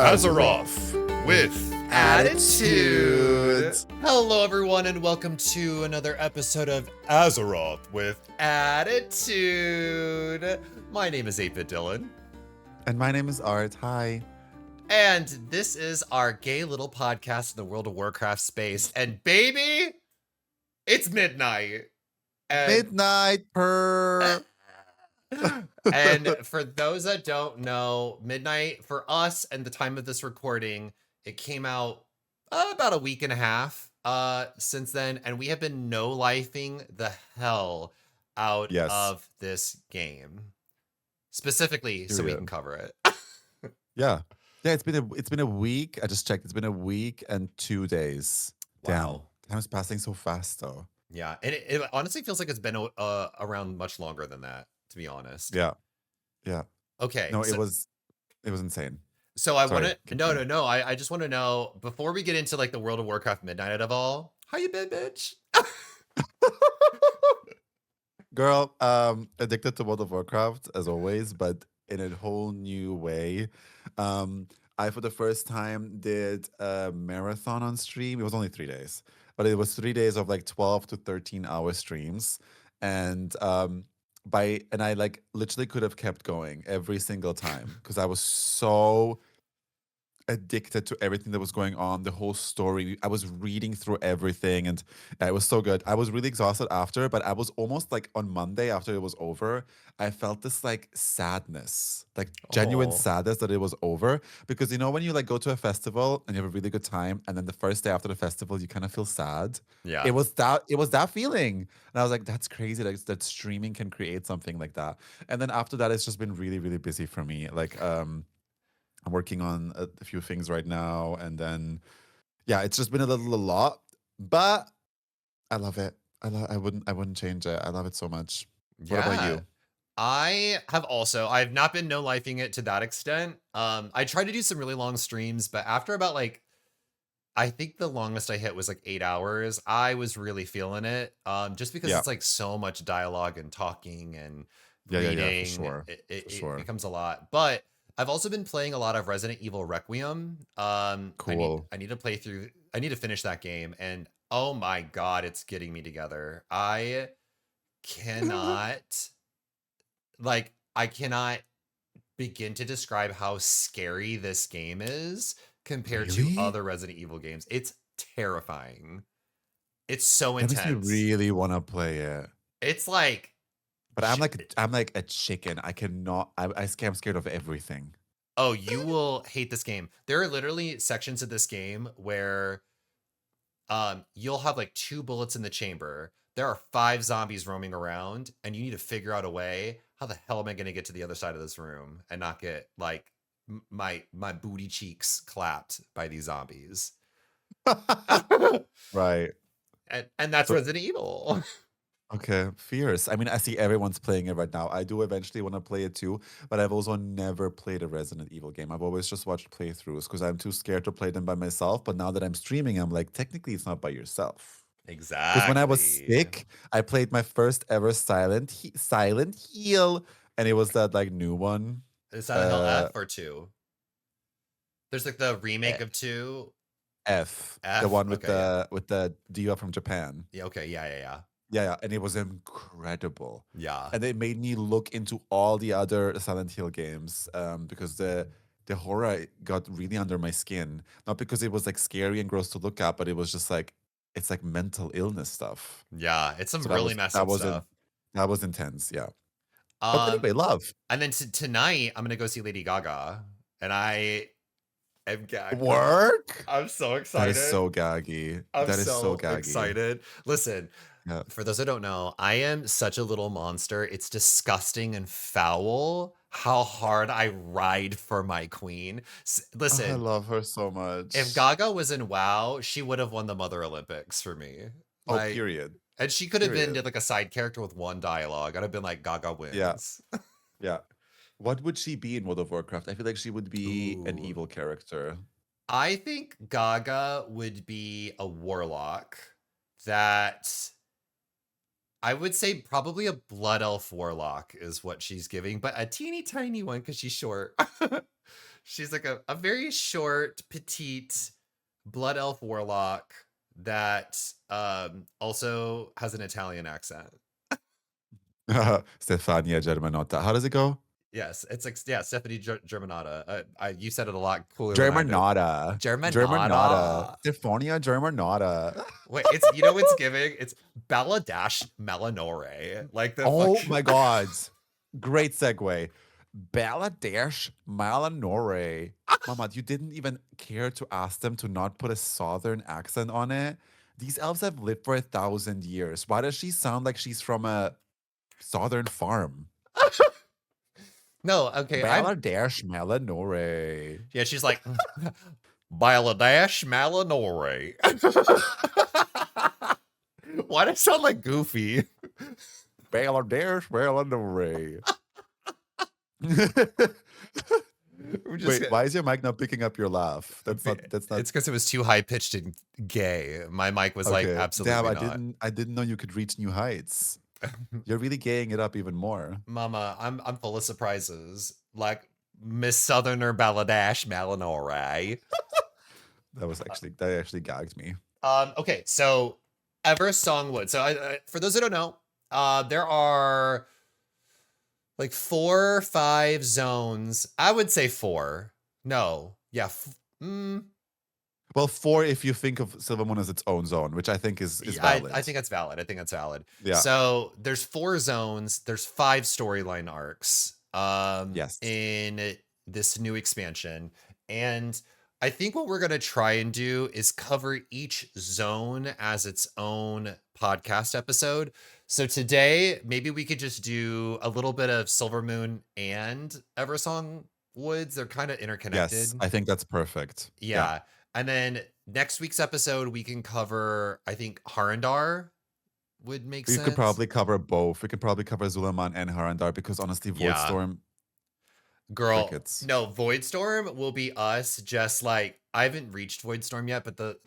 Azeroth with Attitude. Hello, everyone, and welcome to another episode of Azeroth with Attitude. My name is Ep10, And my name is Art. Hi. and this is our gay little podcast in the World of Warcraft space. And baby, it's midnight. And Midnight per. and for those that don't know, midnight for us and the time of this recording, it came out about a week and a half since then, and we have been no-lifing the hell out Yes. of this game. Specifically, so we can cover it. Yeah. Yeah, it's been a week. I just checked. It's been a week and 2 days. Wow. Damn. Time's passing so fast though. Yeah, and it honestly feels like it's been around much longer than that, to be honest. Yeah. Yeah. Okay. No, it was insane. So I want Sorry, to no. I just want to know, before we get into like the World of Warcraft Midnight of all, how you been, bitch? Girl, addicted to World of Warcraft as always, but in a whole new way. I for the first time did a marathon on stream. It was only 3 days, but it was 3 days of like 12 to 13 hour streams. And I like literally could have kept going every single time because I was so addicted to everything that was going on, the whole story. I was reading through everything, and it was so good. I was really exhausted after, but I was almost like on Monday after it was over, I felt this like sadness, like genuine Oh. sadness that it was over. Because you know when you like go to a festival and you have a really good time, and then the first day after the festival you kind of feel sad. Yeah. It was that feeling, and I was like, that's crazy that streaming can create something like that. And then after that, it's just been really, really busy for me. Like I'm working on a few things right now, and then yeah, it's just been a lot, but I love it. I wouldn't change it. I love it so much. What about Yeah. you? I've not been no-lifing it to that extent. I tried to do some really long streams, but after about like, I think the longest I hit was like 8 hours, I was really feeling it. Just because Yeah. it's like so much dialogue and talking and Yeah, reading. for sure. It becomes a lot. But I've also been playing a lot of Resident Evil Requiem. Cool. I need to play through. I need to finish that game, and oh my god, it's getting me together. I cannot I cannot begin to describe how scary this game is compared Really? to other Resident Evil games. It's terrifying. It's so That makes me intense. really want to play it. It's like, But I'm like a chicken. I cannot. I'm scared of everything. oh, you will hate this game. There are literally sections of this game where you'll have like 2 bullets in the chamber. There are 5 zombies roaming around, and you need to figure out a way. How the hell am I going to get to the other side of this room and not get like my booty cheeks clapped by these zombies? Right. And that's So- Resident Evil. Okay, fierce. I mean, I see everyone's playing it right now. I do eventually want to play it too, but I've also never played a Resident Evil game. I've always just watched playthroughs because I'm too scared to play them by myself. But now that I'm streaming, I'm like, technically, it's not by yourself. Exactly. Because when I was sick, I played my first ever Silent Hill, and it was that like new one. Is that Hill F or 2? There's like the remake of 2. F, the F? one with Okay, with the diva from Japan. Yeah. Okay. Yeah. Yeah, and it was incredible. Yeah. And it made me look into all the other Silent Hill games because the horror got really under my skin. Not because it was like scary and gross to look at, but it was just like it's like mental illness stuff. Yeah. It's some So really messed up stuff. That was intense, yeah. But anyway, love. And then tonight, I'm gonna go see Lady Gaga, and I am gagged. Work? I'm so That excited. is so gaggy. I'm That is so gaggy. excited. Listen, Yeah. for those that don't know, I am such a little monster. It's disgusting and foul how hard I ride for my queen. I Listen, love her so much. if Gaga was in WoW, she would have won the Mother Olympics for me. Oh, Like, period. and she could have been Period. like a side character with one dialogue. I'd have been like, Gaga wins. Yeah. Yeah. What would she be in World of Warcraft? I feel like she would be an Ooh. evil character. I think Gaga would be a warlock that I would say probably a blood elf warlock is what she's giving, but a teeny tiny one because she's short. She's like a very short, petite blood elf warlock that also has an Italian accent. Stefania Germanotta. How does it go? Yes, it's like yeah, Stephanie Germanotta. You said it a lot cooler than I did. Germanotta. Germanotta. Germanotta. Stefania Germanotta. Wait, it's you know what's giving? It's Baladash Melanore. Like the fuck. Oh my God. Great segue. Baladesh Malanore. Mama, you didn't even care to ask them to not put a southern accent on it. These elves have lived for 1,000 years. Why does she sound like she's from a southern farm? No, okay, Baladesh Malanore. yeah, she's like Baladash Melanore. Why does it sound like Goofy? Baladesh Malanore. Wait, why is your mic not picking up your laugh? That's not. It's because it was too high pitched and gay. My mic was like Okay. absolutely Damn, not. I didn't know you could reach new heights. You're really gaying it up even more. Mama, I'm full of surprises. Like Miss Southerner Baladash Melanore. That actually gagged me. Okay, so Eversong Woods. So for those who don't know, there are like 4 or 5 zones. I would say 4. No, yeah. Well, 4 if you think of Silvermoon as its own zone, which I think is valid. I think that's valid. I think that's valid. Yeah. So there's 4 zones. There's 5 storyline arcs. Yes. In this new expansion, and I think what we're gonna try and do is cover each zone as its own podcast episode. So today, maybe we could just do a little bit of Silvermoon and Eversong Woods. They're kind of interconnected. Yes, I think that's perfect. Yeah. And then next week's episode, we can cover, I think, Harandar would make sense. We could probably cover both. We could probably cover Zulaman and Harandar because honestly, Voidstorm. Girl, crickets. no, Voidstorm will be us just like I haven't reached Voidstorm yet, but the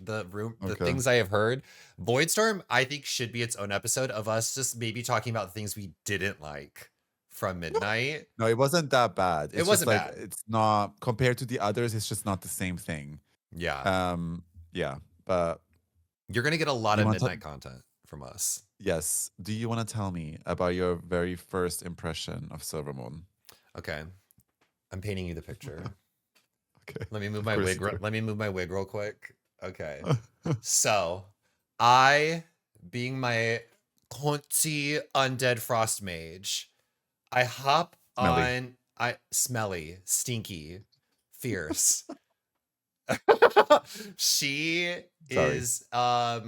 things I have heard, Voidstorm, I think should be its own episode of us just maybe talking about the things we didn't like from Midnight. No, it wasn't that bad. It wasn't bad. It's not compared to the others, it's just not the same thing. Yeah. Yeah, but you're gonna get a lot of Midnight content from us. Yes. Do you want to tell me about your very first impression of Silvermoon? Okay. I'm painting you the picture. Okay. Let me move my wig. Let me move my wig real quick. Okay. So, I, being my Conti undead frost mage, I hop on. Smelly, stinky, fierce. She is. I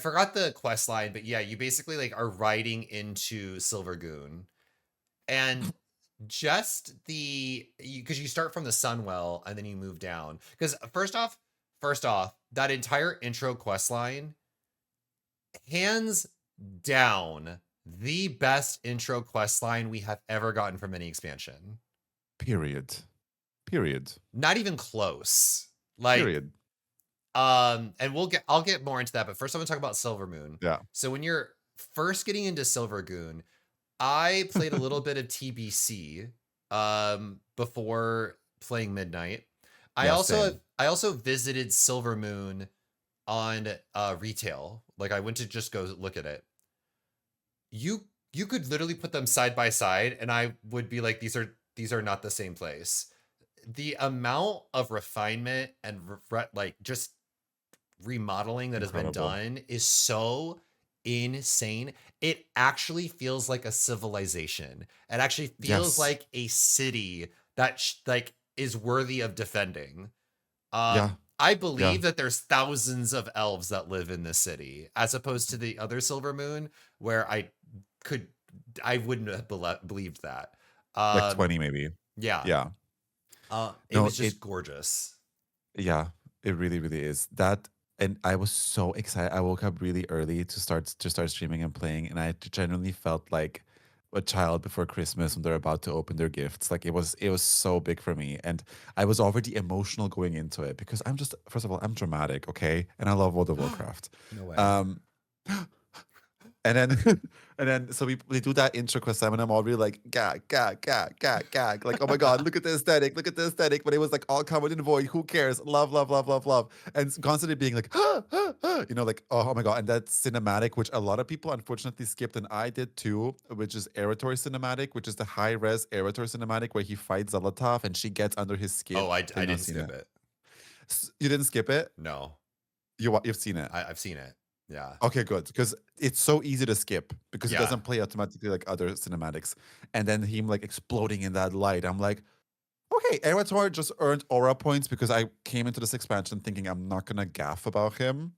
forgot the quest line, but yeah, you basically like are riding into Silvergoon, and just because you start from the Sunwell and then you move down. Because first off, that entire intro quest line, hands down, the best intro quest line we have ever gotten from any expansion. Period. Not even close. Like, period. And I'll get more into that, but first I'm gonna talk about Silvermoon. Yeah. So when you're first getting into Silvergoon, I played a little bit of TBC before playing Midnight. I also visited Silvermoon on retail. Like I went to just go look at it. You could literally put them side by side and I would be like, these are not the same place. The amount of refinement and like just remodeling that has been done is so insane. It actually feels like a civilization. It actually feels like a city that like is worthy of defending. I believe that there's thousands of elves that live in this city, as opposed to the other Silvermoon, where I wouldn't have believed that. Like 20 maybe. Yeah. It was just gorgeous. Yeah, it really, really is. That, and I was so excited. I woke up really early to start streaming and playing, and I genuinely felt like a child before Christmas when they're about to open their gifts. Like it was so big for me, and I was already emotional going into it because I'm just, first of all, I'm dramatic, okay, and I love World of Warcraft. No way. And then and then so we do that intro quest time and I'm already like gag, gag, gag, gag, gag. Like, oh my god, look at the aesthetic, look at the aesthetic. But it was like all covered in void. Who cares? Love, love, love, love, love. And constantly being like, like, oh my god. And that cinematic, which a lot of people unfortunately skipped, and I did too, which is Erator cinematic, which is the high-res Erator cinematic where he fights Zolotov and she gets under his skin. Oh, I Have you not didn't seen skip it? it. You didn't skip it? No, You've seen it. I've seen it. Yeah. Okay, good. Because it's so easy to skip because it Yeah. doesn't play automatically like other cinematics. And then him like exploding in that light. I'm like, okay, Erator just earned aura points because I came into this expansion thinking I'm not gonna gaff about him.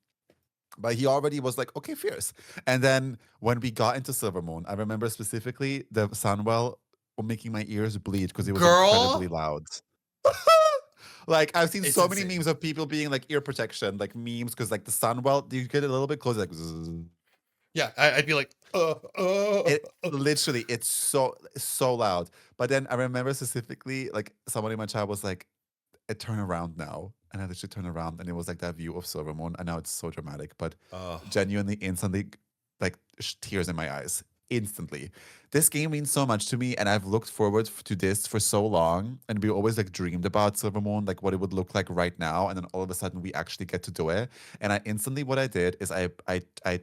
But he already was like, okay, fierce. And then when we got into Silvermoon, I remember specifically the Sunwell making my ears bleed because it was incredibly Girl, loud. Like I've seen it's so many insane. memes of people being like ear protection, like memes, because like the Sunwell, you get a little bit closer, like zzz. Yeah, I'd be like, It literally, it's so loud. But then I remember specifically, like someone in my chat was like, "It turn around now," and I literally turn around, and it was like that view of Silvermoon. I know it's so dramatic, but oh, genuinely, instantly, like tears in my eyes. Instantly, this game means so much to me, and I've looked forward to this for so long, and we always like dreamed about Silvermoon, like what it would look like right now, and then all of a sudden we actually get to do it. And I instantly, what I did is I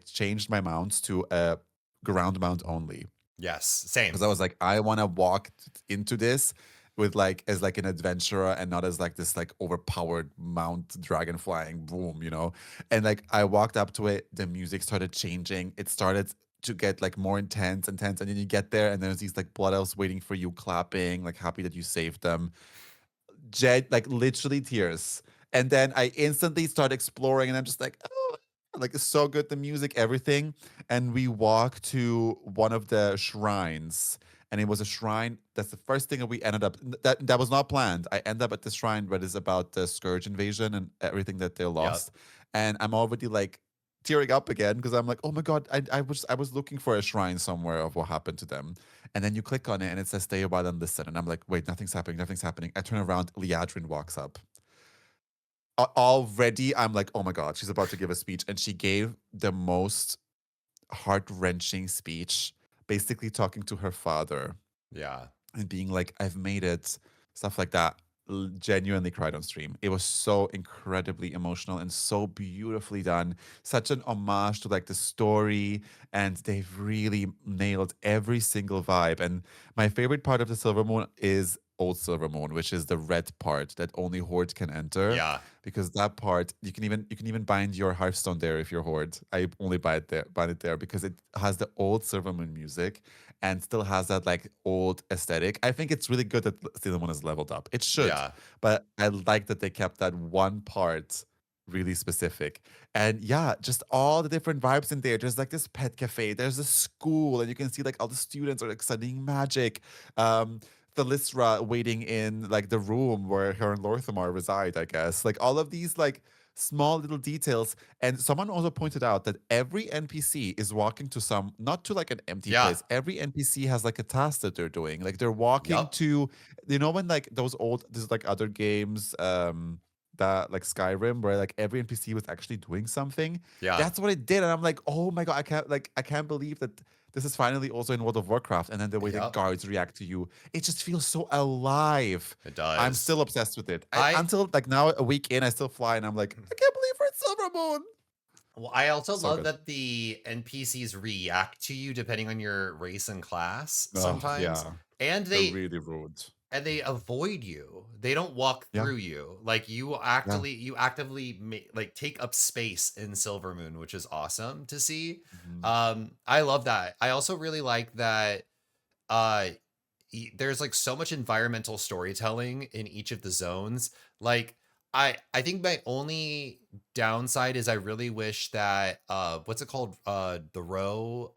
changed my mounts to a ground mount only yes, because same. I was like, I want to walk into this with like as like an adventurer and not as like this like overpowered mount dragon flying boom, And like I walked up to it, the music started changing. It started to get like more intense, and then you get there and there's these like blood elves waiting for you, clapping, like happy that you saved them. Like literally tears. And then I instantly start exploring, and I'm just like, oh, like it's so good, the music, everything. And we walk to one of the shrines, and it was a shrine. That's the first thing that we ended up. That was not planned. I end up at this shrine, but it's about the Scourge invasion and everything that they Yep. lost. And I'm already like tearing up again because I'm like, oh my god, I was looking for a shrine somewhere of what happened to them. And then you click on it and it says stay a while and listen. And I'm like, wait, nothing's happening, nothing's happening. I turn around, Liadrin walks up. Already, I'm like, oh my God, she's about to give a speech. And she gave the most heart wrenching speech, basically talking to her father Yeah. and being like, I've made it, stuff like that. Genuinely cried on stream. It was so incredibly emotional and so beautifully done. Such an homage to like the story, and they've really nailed every single vibe. And my favorite part of the Silvermoon is Old Silvermoon, which is the red part that only Horde can enter. Yeah. Because that part you can even bind your Hearthstone there if you're Horde. I only bind it there because it has the old Silvermoon music and still has that like old aesthetic. I think it's really good that Silvermoon is leveled up. It should, Yeah. but I like that they kept that one part really specific. And yeah, just all the different vibes in there. There's like this pet cafe, there's a school, and you can see like all the students are like studying magic. Um, Thalysra waiting in like the room where her and Lorthamar reside, I guess. Like all of these like small little details. And someone also pointed out that every NPC is walking to not to like an empty Yeah. place. Every NPC has like a task that they're doing. Like they're walking Yep. to, when like there's like other games, that like Skyrim, where like every NPC was actually doing something. Yeah. That's what it did. And I'm like, oh my God, I can't believe that this is finally also in World of Warcraft. And then the way the Yep. guards react to you, it just feels so alive. It I'm does. still obsessed with it. I Until like now, a week in, I still fly, and I'm like, I can't believe we're at Silvermoon. well, I also So love good. that the NPCs react to you depending on your race and class Oh sometimes. yeah, And they're they really rude. avoid you. They don't walk Yeah, through you. Like yeah. you actively like take up space in Silvermoon, which is awesome to see. Mhm. I love that. I also really like that uh there's like so much environmental storytelling in each of the zones. Like I think my only downside is I really wish that what's it called, the row,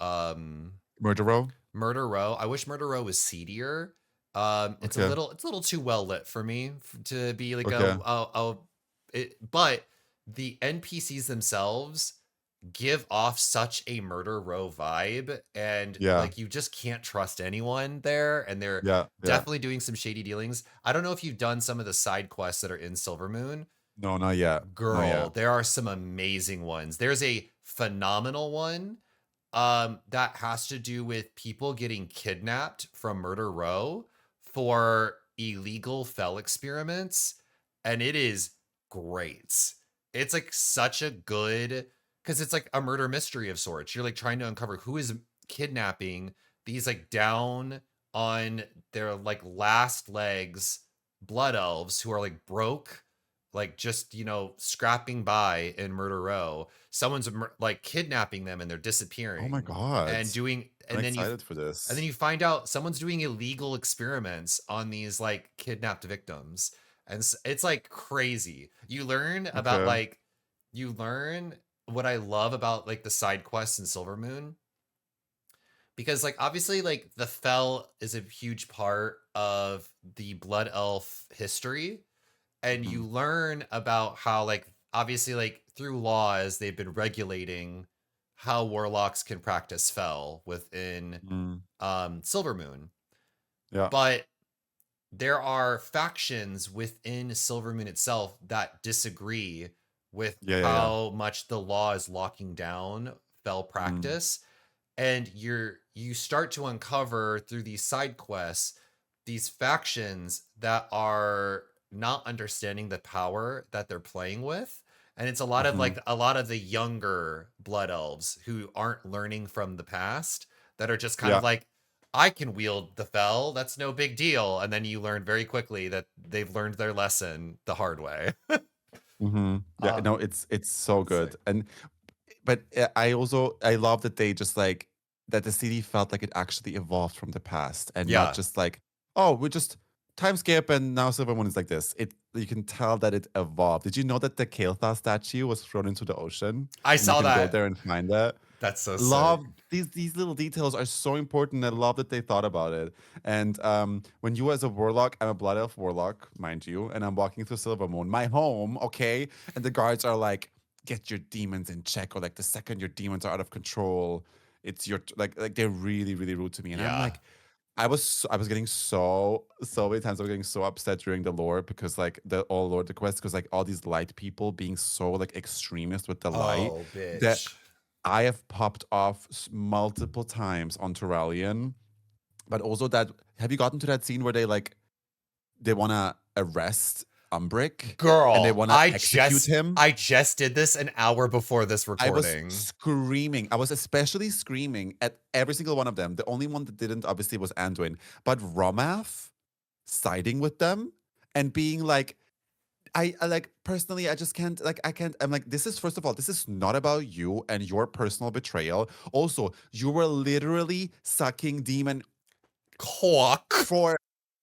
Murder Row. Murder Row. I wish Murder Row was seedier. Okay, It's a little too well lit for me to be like okay. but the NPCs themselves give off such a Murder Row vibe, and Yeah, like you just can't trust anyone there, and they're yeah, yeah. definitely doing some shady dealings. I don't know if you've done some of the side quests that are in Silvermoon. No, not yet. Not Girl, yet. there are some amazing ones. There's a phenomenal one that has to do with people getting kidnapped from Murder Row for illegal fell experiments, and it is great. It's like such a good, because it's like a murder mystery of sorts. You're like trying to uncover who is kidnapping these like down on their like last legs blood elves who are like broke, like just scrapping by in Murder Row. Someone's like kidnapping them and they're Oh my disappearing god. and doing, I'm and then excited for you this. find out someone's doing illegal experiments on these like kidnapped victims, and it's like crazy. You learn about Okay. like you learn what I love about like the side quests in Silvermoon, because like obviously like the Fell is a huge part of the Blood Elf history, and you Mhm. learn about how like obviously like through laws they've been regulating how warlocks can practice Fell within Mm. Silvermoon. Yeah. But there are factions within Silvermoon itself that disagree with Yeah, yeah, yeah. how much the law is locking down Fell Mm. practice, and you start to uncover through these side quests these factions that are not understanding the power that they're playing with, and it's a lot of Mhm. like a lot of the younger blood elves who aren't learning from the past, that are just kind of Yeah. like, I can wield the Fell, that's no big deal, and then you learn very quickly that they've learned their lesson the hard way. Mhm. Yeah, um no, it's so good. Sick. And but I love that they just like that the city felt like it actually evolved from the past and not Yeah, just like, oh, we just time skip and now Silvermoon is like this. It you can tell that it evolved. Did you know that the Kael'thas statue was thrown into the ocean I and you saw can go that. there and find that? That's so sick. Love these little details are so important. I love that they thought about it. And when you as a warlock, I'm a blood elf warlock, mind you, and I'm walking through Silvermoon, my home, okay, and the guards are like, get your demons in check, or like the second your demons are out of control, it's your like they're really really rude to me, and I'm Yeah. like. I was getting so many times I was getting so upset during the lore because like the all lore requests because like all these light people being so like extremist with the light Oh, that bitch. I have popped off multiple times on Terralion, but also that have you gotten to that scene where they want to arrest Umbric and they Girl, want to execute him? I just did this an hour before this I was recording. screaming. I was especially screaming at every single one of them. The only one that didn't obviously was Anduin, but Romath siding with them and being like, I like personally, I just can't like I can't. I'm like, this is first of all, this is not about you and your personal betrayal. Also, you were literally sucking demon Quack. for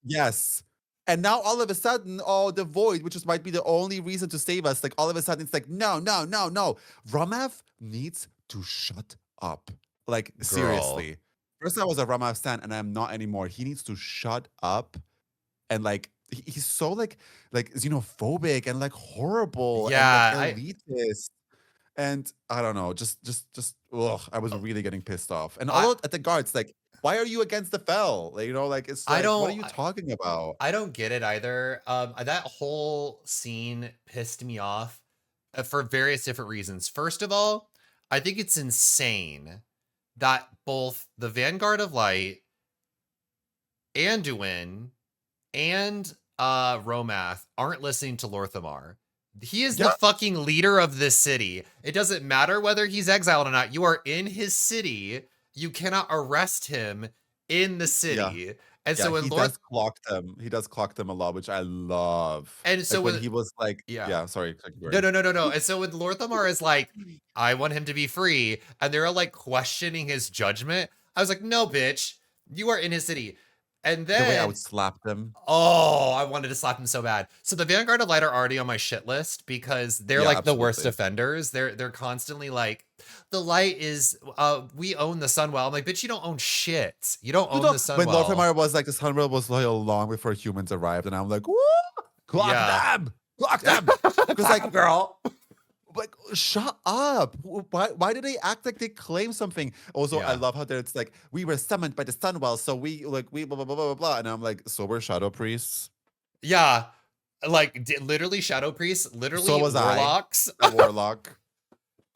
yes. And now all of a sudden, oh, the void, which is might be the only reason to save us, like all of a sudden it's like, no, no, no, no. Ramav needs to shut up. Like, Girl. seriously. First I was a Ramav stan, and I'm not anymore. He needs to shut up and like he's so like xenophobic and like horrible and like Yeah, elitist and I don't know, just ugh, I was really getting pissed off. And I although at the guards, like, why are you against the Fell? Like, like it's I like, what are don't you talking about? I don't get it either. That whole scene pissed me off for various different reasons. First of all, I think it's insane that both the Vanguard of Light, Anduin, and Romath aren't listening to Lorthamar. He is the Yeah, fucking leader of this city. It doesn't matter whether he's exiled or not. You are in his city. You cannot arrest him in the yeah, city. And yeah. so when He Lorth does clock them. He does clock them a lot, which I love. and so Like when when he was like, yeah. yeah, sorry, keep No, going. no, no, no, no. And so when Lorthamar is like, I want him to be free, and they're like questioning his judgment, I was like, no, bitch, you are in his city. And The way I then would slap them. oh, I wanted to slap him so bad. So the Vanguard of Light are already on my shit list because they're Yeah, like the worst absolutely. offenders. They're constantly like, the light is we own the Sunwell. I'm like, bitch, you don't own shit. You don't You own know, the when Lord Sunwell. Famar was like, the Sunreal was loyal long before humans arrived, and I'm like, woo! Clock Yeah. them! Clock them! Because Clap him, girl. like, shut up. Why do they act like they claim something? Also, I Yeah. love how it's like, we were summoned by the Sunwell, so we blah blah blah blah blah blah. And I'm like, so we're shadow priests. Yeah. Like literally shadow priests, So literally was I, warlocks. a warlock.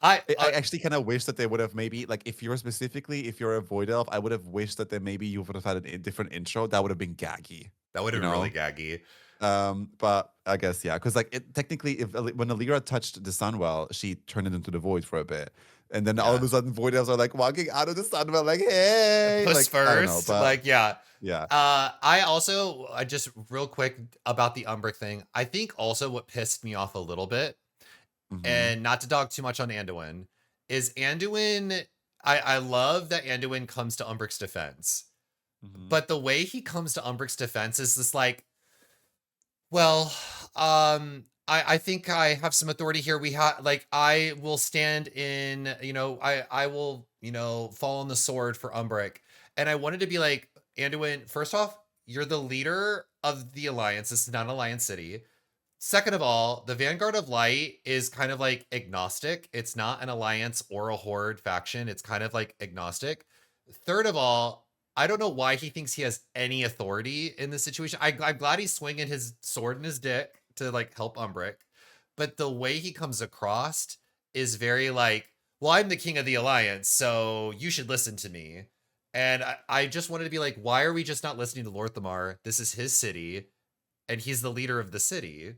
I I actually kind of wish that they would have maybe like if you're a void elf, I would have wished that they maybe you would have had a different intro that would have been gaggy, that would you have been really know. gaggy. But I guess yeah, because like it technically, if when Alira touched the Sunwell, she turned it into the void for a bit, and then all of Yeah. a sudden, void elves are like walking out of the Sunwell, like hey, Puss like I don't know, first, but like yeah. yeah. I also just real quick about the Umbric thing. I think also what pissed me off a little bit, Hmm. and not to dog too much on Anduin, is Anduin. I love that Anduin comes to Umbric's defense, Hmm. but the way he comes to Umbric's defense is this like, well, I think I have some authority here. We have like I will stand in, I will, fall on the sword for Umbric. And I wanted to be like, Anduin, first off, you're the leader of the Alliance. This is not an Alliance city. Second of all, the Vanguard of Light is kind of like agnostic. It's not an alliance or a horde faction. It's kind of like agnostic. Third of all, I don't know why he thinks he has any authority in this situation. I'm glad he's swinging his sword in his dick to like help Umbric, but the way he comes across is very like, well, I'm the king of the alliance, so you should listen to me. And I just wanted to be like, why are we just not listening to Lord Thamar? This is his city, and he's the leader of the city.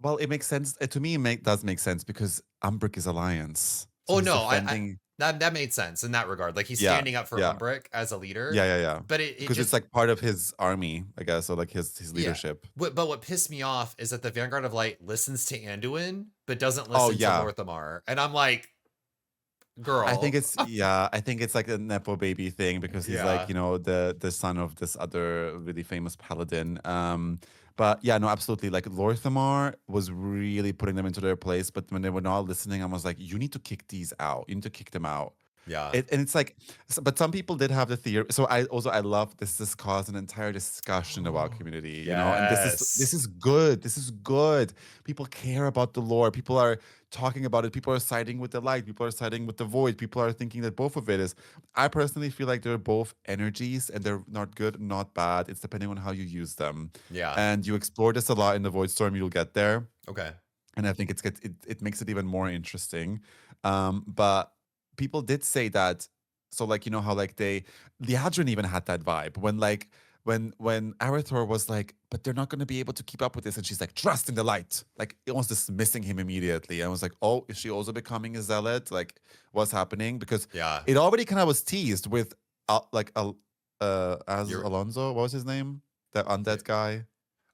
Well, it makes sense to me. Does make sense because Umbric is Alliance, so Oh he's no, I defending. that made sense in that regard. Like he's Yeah, standing up for yeah, Umbric as a leader, yeah. but it Because it's just like part of his army, I guess, or like his yeah. leadership. But what pissed me off is that the Vanguard of Light listens to Anduin, but doesn't Oh listen to yeah, Lorthamar. And I'm like, I think girl, it's yeah, I think it's like a nepo baby thing because he's like, yeah, you know, the son of this other really famous paladin. But yeah, no, absolutely. Like Lorthamar was really putting them into their place, but when they were not listening, I was like, you need to kick these out. You need to kick them out. yeah. And it's like, but some people did have the theory. So I love this. This caused an entire discussion about community, you know. And this Yes. is good. This is good. People care about the lore. People are talking about it. People are siding with the light. People are siding with the void. People are thinking that both of it is. I personally feel like they're both energies, and they're not good, not bad. It's depending on how you use them. Yeah. And you explore this a lot in the Void Storm. You'll get there, Okay. and I think it makes it even more interesting. But people did say that. So like you know how like the Hadron even had that vibe when like when Arathor was like, but they're not going to be able to keep up with this, and she's like, trust in the light, like almost dismissing him immediately. I was like, oh, is she also becoming a zealot? Like, what's happening? Because Yeah. it already kind of was teased with as You're Alonso, what was his name? The undead guy.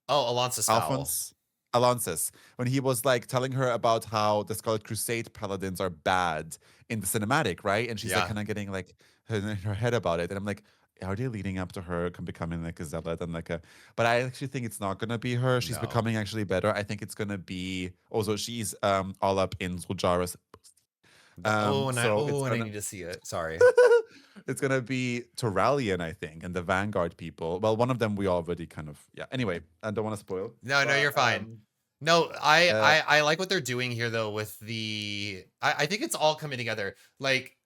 oh, Alonsis Fowl. Alphonse Alonsis, when he was like telling her about how the Scarlet Crusade paladins are bad in the cinematic, right? And she's like Yeah. kind of getting like in her head about it. And I'm like, are they leading up to her becoming like a zealot and like a? But I actually think it's not gonna be her. She's No. becoming actually better. I think it's gonna be also she's all up in Zul'Jara's. So it's And I gonna need to see it. Sorry. it's gonna be Toralian, I think, and the Vanguard people. Well, one of them we already kind of yeah. Anyway, I don't want to spoil, No, no, but you're fine. No, I uh, I I like what they're doing here though with the I think it's all coming together. Like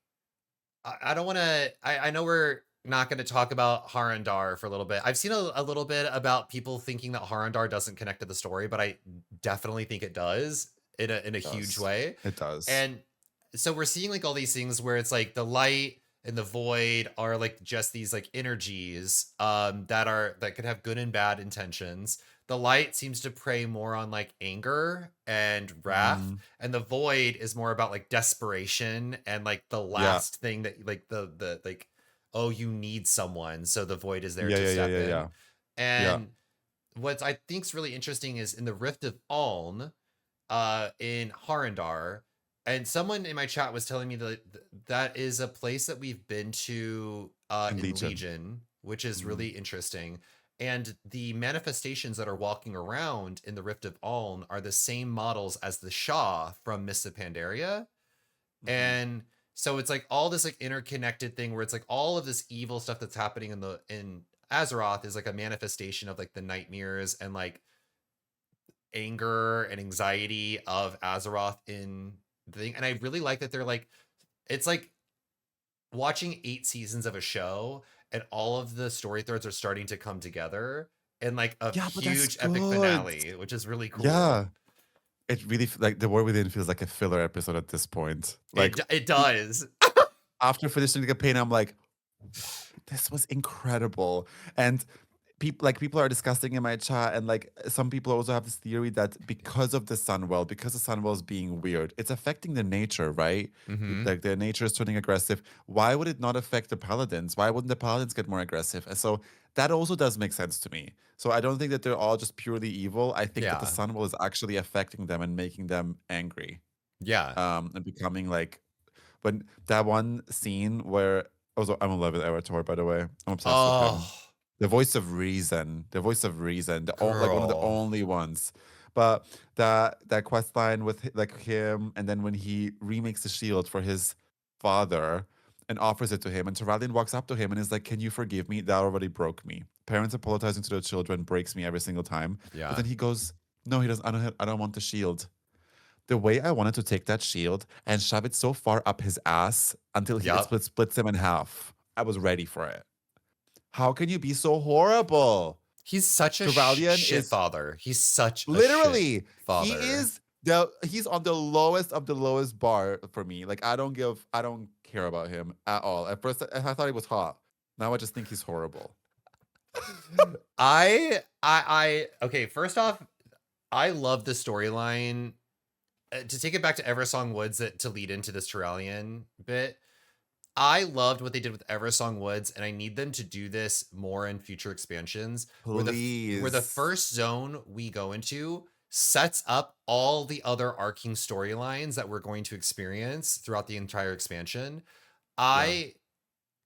I don't want to I know we're not going to talk about Harandar for a little bit. I've seen a little bit about people thinking that Harandar doesn't connect to the story, but I definitely think it does in a it huge does. way. It does. And so we're seeing like all these things where it's like the light and the void are like just these like energies that could have good and bad intentions. The light seems to prey more on like anger and wrath, Mm, and the void is more about like desperation and like the yeah. last thing that like the like, oh, you need someone, so the void is there Yeah, to yeah, yeah, step yeah, in. yeah. Yeah. And what I think's really interesting is in the Rift of Aln, in Harandar, and someone in my chat was telling me that that is a place that we've been to In in Legion. Legion, which is Mm, really interesting. And the manifestations that are walking around in the Rift of Aln are the same models as the Shah from Mists of Pandaria. mhm. And so it's like all this like interconnected thing where it's like all of this evil stuff that's happening in Azeroth is like a manifestation of like the nightmares and like anger and anxiety of Azeroth in the thing. And I really like that they're like, it's like watching 8 seasons of a show and all of the story threads are starting to come together in like a Yeah, but that's huge epic good. finale, which is really cool. Yeah. it really like the War Within feels like a filler episode at this point. Like It does. after finishing the campaign, I'm like, wow, this was incredible. And people are discussing in my chat, and like some people also have this theory that because of the Sunwell, because the Sunwell is being weird, it's affecting the nature, right? Hmm. Like the nature is turning aggressive. Why would it not affect the paladins? Why wouldn't the paladins get more aggressive? And so that also does make sense to me. So I don't think that they're all just purely evil. I think that the Yeah. Sunwell is actually affecting them and making them angry. Yeah. And becoming like when that one scene where also I'm in love with Avatar, by the way. I'm obsessed with him. Oh, The voice of reason. The voice of reason. Like one of the girl. only ones. But that quest line with like him, and then when he remakes the shield for his father and offers it to him, and Terralion walks up to him and is like, "Can you forgive me? That already broke me. Parents apologizing to their children breaks me every single time." But Yeah. then he goes, "No, he doesn't. I don't want the shield." The way I wanted to take that shield and shove it so far up his ass until it Yep. splits him in half. I was ready for it. How can you be so horrible? He's such a Turvalion shit is father. He's such a shit literally father. he's on the lowest of the lowest bar for me. Like I don't care about him at all. At first I thought he was hot. Now I just think he's horrible. Okay, first off, I love the storyline. To take it back to Eversong Woods to lead into this Turalian bit, I loved what they did with Eversong Woods, and I need them to do this more in future expansions. Where the Please. first zone we go into sets up all the other arcing storylines that we're going to experience throughout the entire expansion. Yeah, I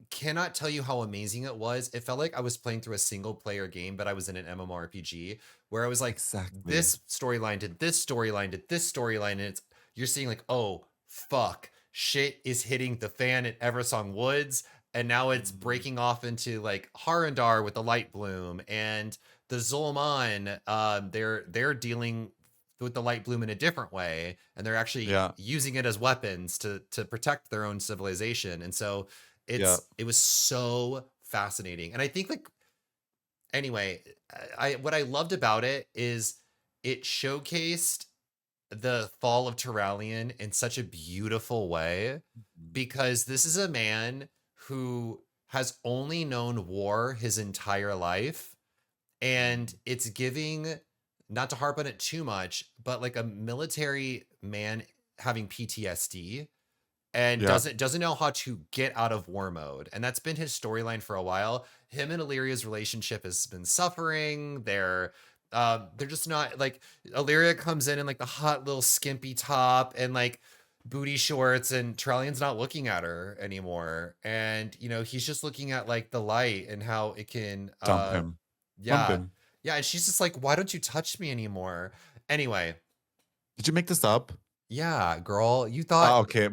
cannot tell you how amazing it was. It felt like I was playing through a single player game, but I was in an MMORPG where I was like, exactly. this storyline did this storyline, did this storyline, and you're seeing like, oh fuck, shit is hitting the fan at Eversong Woods, and now it's Mhm. breaking off into like Harandar with the light bloom and the Zul'Aman. They're dealing with the light bloom in a different way, and they're actually Yeah, using it as weapons to protect their own civilization. And so yeah. it was so fascinating. And I think like anyway, I what I loved about it is it showcased the fall of Turalian in such a beautiful way, Mhm. because this is a man who has only known war his entire life, and Mhm. it's giving, not to harp on it too much, but like a military man having PTSD and Yeah, doesn't know how to get out of war mode. And that's been his storyline for a while. Him and Illyria's relationship has been suffering. They're just not like, Illyria comes in like the hot little skimpy top and like booty shorts, and Trellion's not looking at her anymore. And he's just looking at like the light and how it can dump him. Dump yeah. him. Yeah, and she's just like, why don't you touch me anymore? Anyway, Did you make this up? yeah, girl, you thought, Ah, okay.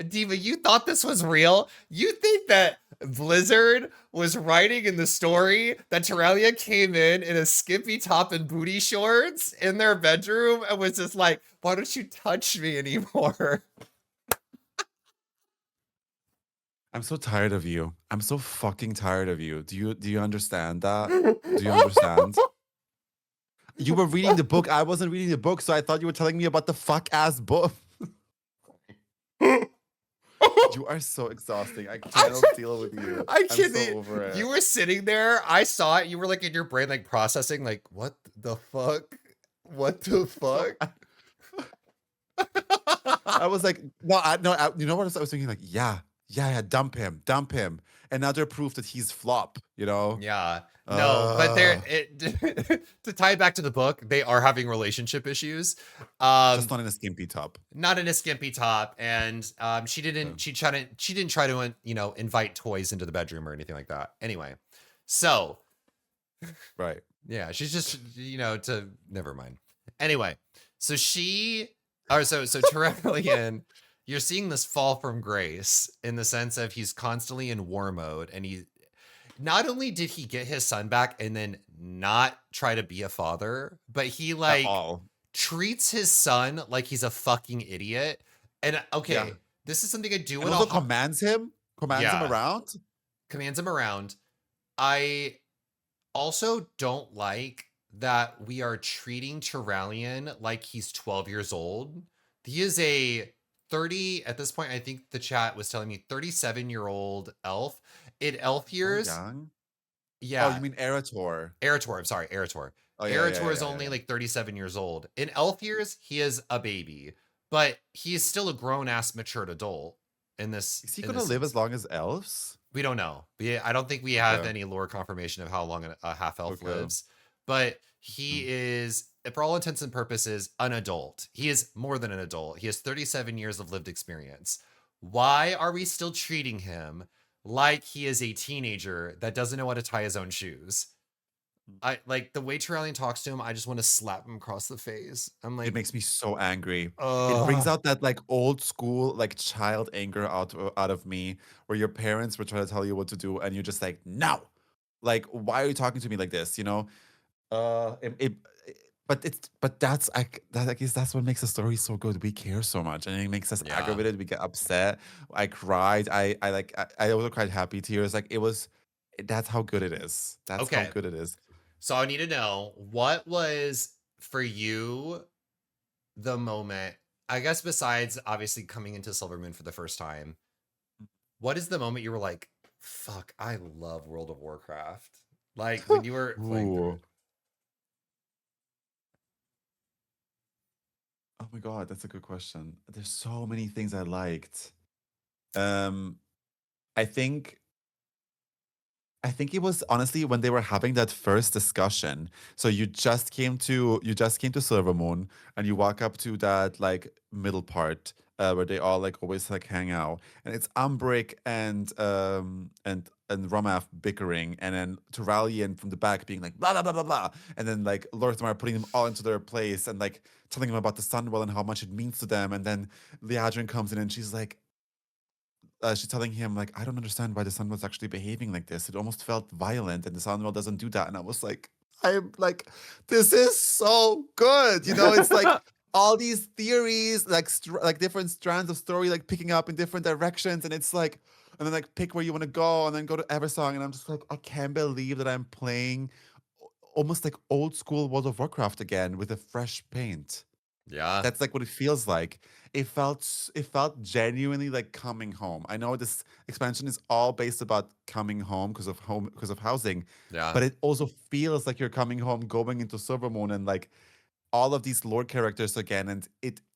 Diva, you thought this was real? You think that Blizzard was writing in the story that Terralia came in a skimpy top and booty shorts in their bedroom and was just like, why don't you touch me anymore? I'm so tired of you. I'm so fucking tired of you. Do you understand that? Do you understand? You were reading the book. I wasn't reading the book, so I thought you were telling me about the fuck ass book. You are so exhausting. I cannot deal with you. I I'm can't. so over You it. were sitting there. I saw it. You were like in your brain, like processing, like, what the fuck? What the So fuck? I was like, no, you know what I was thinking? Like, yeah, yeah, yeah, dump him, dump him. Another proof that he's flop, you know? Yeah. No, but Uh, to tie it back to the book, they are having relationship issues. just Um, not in a skimpy top. not in a skimpy top, and Yeah. she didn't try to invite toys into the bedroom or anything like that. Anyway, so Right. yeah, she's just to never mind. Anyway, so she or so Terrellian, you're seeing this fall from grace in the sense of he's constantly in war mode, and he not only did he get his son back and then not try to be a father, but he At like all. treats his son like he's a fucking idiot. And Yeah. okay, this is something I do And want also to commands him yeah, around. commands him around. I also don't like that we are treating Turalian like he's 12 years old. He is a 30, at this point, I think the chat was telling me 37-year-old elf. In elf So years, young. Oh, you yeah, mean Erator? Erator, I'm sorry, Erator. Oh yeah, yeah, Erator yeah, is yeah, only yeah. like 37 years old. In elf years, he is a baby, but he is still a grown-ass matured adult in this Is he in gonna this live as sense. long as elves? We don't know. I don't think we have Okay, any lore confirmation of how long a half elf okay. lives, but he is, for all intents and purposes, an adult. He is more than an adult. He has 37 years of lived experience. Why are we still treating him like he is a teenager that doesn't know how to tie his own shoes? I like the way Turalian talks to him. I just want to slap him across the face. I'm It like, makes me so angry. It brings ugh. out that like old school like child anger out of me, where your parents were trying to tell you what to do, and you're just like, no, like why are you talking to me like this? You know, but that's I guess that's what makes the story so good. We care so much, and it makes us Yeah. aggravated. We get upset. I cried. I also cried happy tears. Like it was. That's how good it is. That's how Okay. good it is. So I need to know what was for you the moment, I guess, besides obviously coming into Silvermoon for the first time, what is the moment you were like, fuck, I love World of Warcraft? Like when you were playing through Ooh. it. Oh my god, that's a good question. There's so many things I liked. Um, I think I think it was honestly when they were having that first discussion. So you just came to Silvermoon and you walk up to that like middle part where they all like always like hang out. And it's Umbric and Romath bickering, and then Turalian from the back being like blah blah blah blah blah. And then like Lorthmar putting them all into their place and like telling them about the Sunwell and how much it means to them. And then Liadrin comes in and she's telling him like, I don't understand why the sun was actually behaving like this. It almost felt violent, and the Sunwell doesn't do that. And I was like, I'm like, this is so good. You know, it's like all these theories, like like different strands of story, like picking up in different directions, and it's like, and then like pick where you want to go, and then go to Eversong, and I'm just like, I can't believe that I'm playing almost like old school World of Warcraft again with a fresh paint. Yeah. That's like what it feels like. It felt genuinely like coming home. I know this expansion is all based about coming home because of housing, Yeah. but it also feels like you're coming home, going into Silvermoon, and like all of these lore characters again. And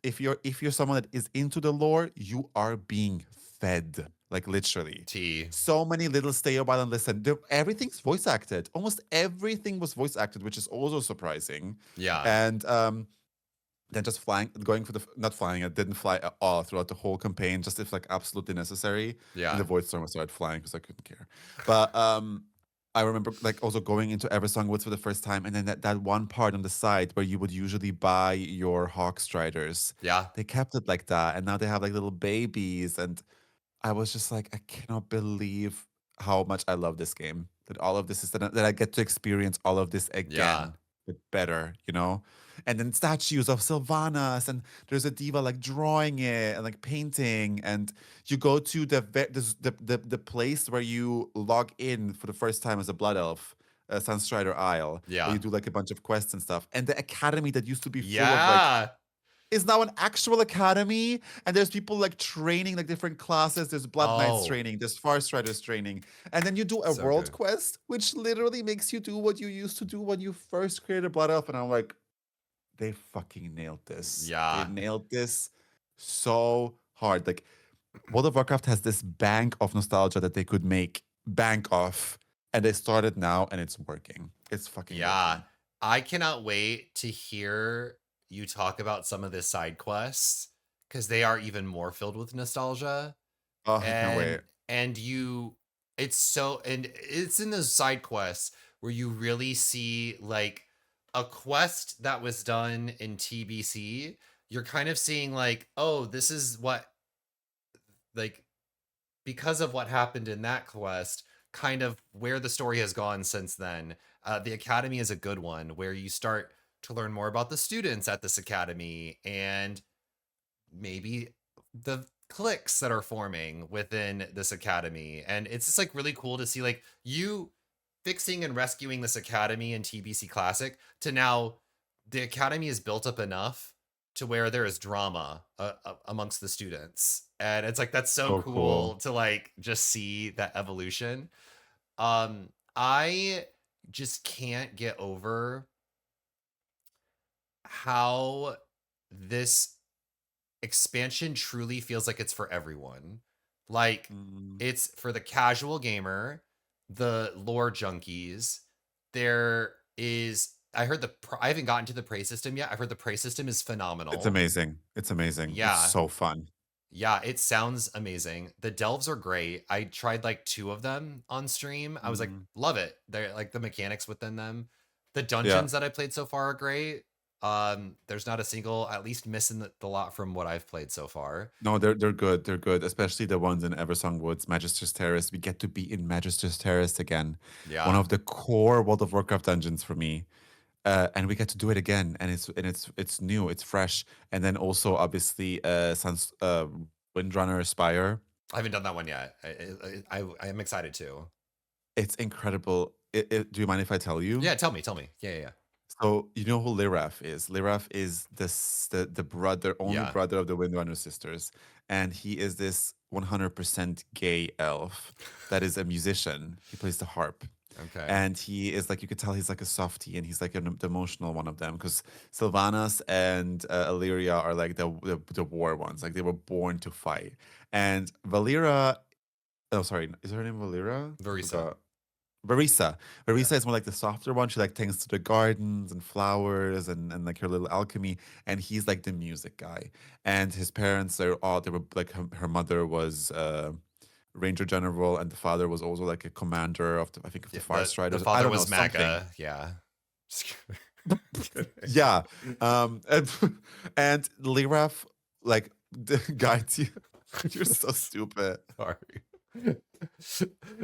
if you're someone that is into the lore, you are being fed, like literally. T. So many little stay a while and listen. Everything's voice acted. Almost everything was voice acted, which is also surprising. Yeah. And then just flying, going for the not flying. I didn't fly at all throughout the whole campaign, just if like absolutely necessary. In the Yeah. Void Storm, I started flying because I couldn't care. But I remember like also going into Eversong Woods for the first time, and then that one part on the side where you would usually buy your Hawk Striders, Yeah. they kept it like that, and now they have like little babies, and I was just like, I cannot believe how much I love this game. That all of this is that I get to experience all of this Yeah. again, but better, you know? And then statues of Sylvanas, and there's a diva like drawing it and like painting. And you go to the place where you log in for the first time as a blood elf, Sunstrider Isle, where Yeah. you do like a bunch of quests and stuff. And the academy that used to be full of like Yeah. is now an actual academy, and there's people like training like different classes. There's blood knights Oh, training, there's far striders training, and then you do a so world good. quest which literally makes you do what you used to do when you first created blood elf. And I'm like, they fucking nailed this. They Yeah. nailed this so hard. Like World of Warcraft has this bank of nostalgia that they could make bank off, and they started now, and it's working. It's fucking Yeah. working. I cannot wait to hear you talk about some of the side quests because they are even more filled with nostalgia. Oh, I can't And wait. you, it's in those side quests where you really see like a quest that was done in TBC. You're kind of seeing like, oh, this is what, like, because of what happened in that quest, kind of where the story has gone since then. The academy is a good one where you start to learn more about the students at this academy and maybe the cliques that are forming within this academy. And it's just like really cool to see like you fixing and rescuing this academy in TBC Classic to now the academy is built up enough to where there is drama amongst the students. And it's like that's so So cool cool. to like just see that evolution. I just can't get over how this expansion truly feels like it's for everyone. Like, Mm. it's for the casual gamer, the lore junkies. There is I heard I haven't gotten to the prey system yet. I've heard the prey system is It's phenomenal. amazing. It's amazing. It's Yeah. so fun. Yeah, it sounds amazing. The delves are great. I tried like 2 of them on stream. I was like, Mm. love it. They're like the mechanics within them. The Yeah. dungeons that I played so far are great. There's not a single, at least missing the lot from what I've played so far. No, they're good. They're good, especially the ones in Eversong Woods, Magister's Terrace. We get to be in Magister's Terrace again. One Yeah. of the core World of Warcraft dungeons for me. And we get to do it again, and it's new, it's fresh. And then also obviously Windrunner Spire. I haven't done that one yet. I am excited to. It's incredible. Do you mind if I tell you? Yeah, tell me. Yeah. So you know who Liraf is? Liraf is the brother, only Yeah. brother of the Windrunner sisters, and he is this 100% gay elf that is a musician. He plays the harp, Okay. and he is like, you could tell he's like a softie, and he's like the emotional one of them, because Sylvanas and Illyria are like the war ones, like they were born to fight. And Valera, oh sorry, is her name Valera? I Verisa. forgot. Verisa. Yeah. Verisa is more like the softer one. She like tends to the gardens and flowers and like her little alchemy. And he's like the music guy. And his parents are all they were like her mother was Ranger General, and the father was also like a commander of I think of the Yeah, Far the Striders. I father don't know, was something. MAGA. Yeah. Just kidding. Yeah. And and Liraf like guides you. You're so stupid. Sorry.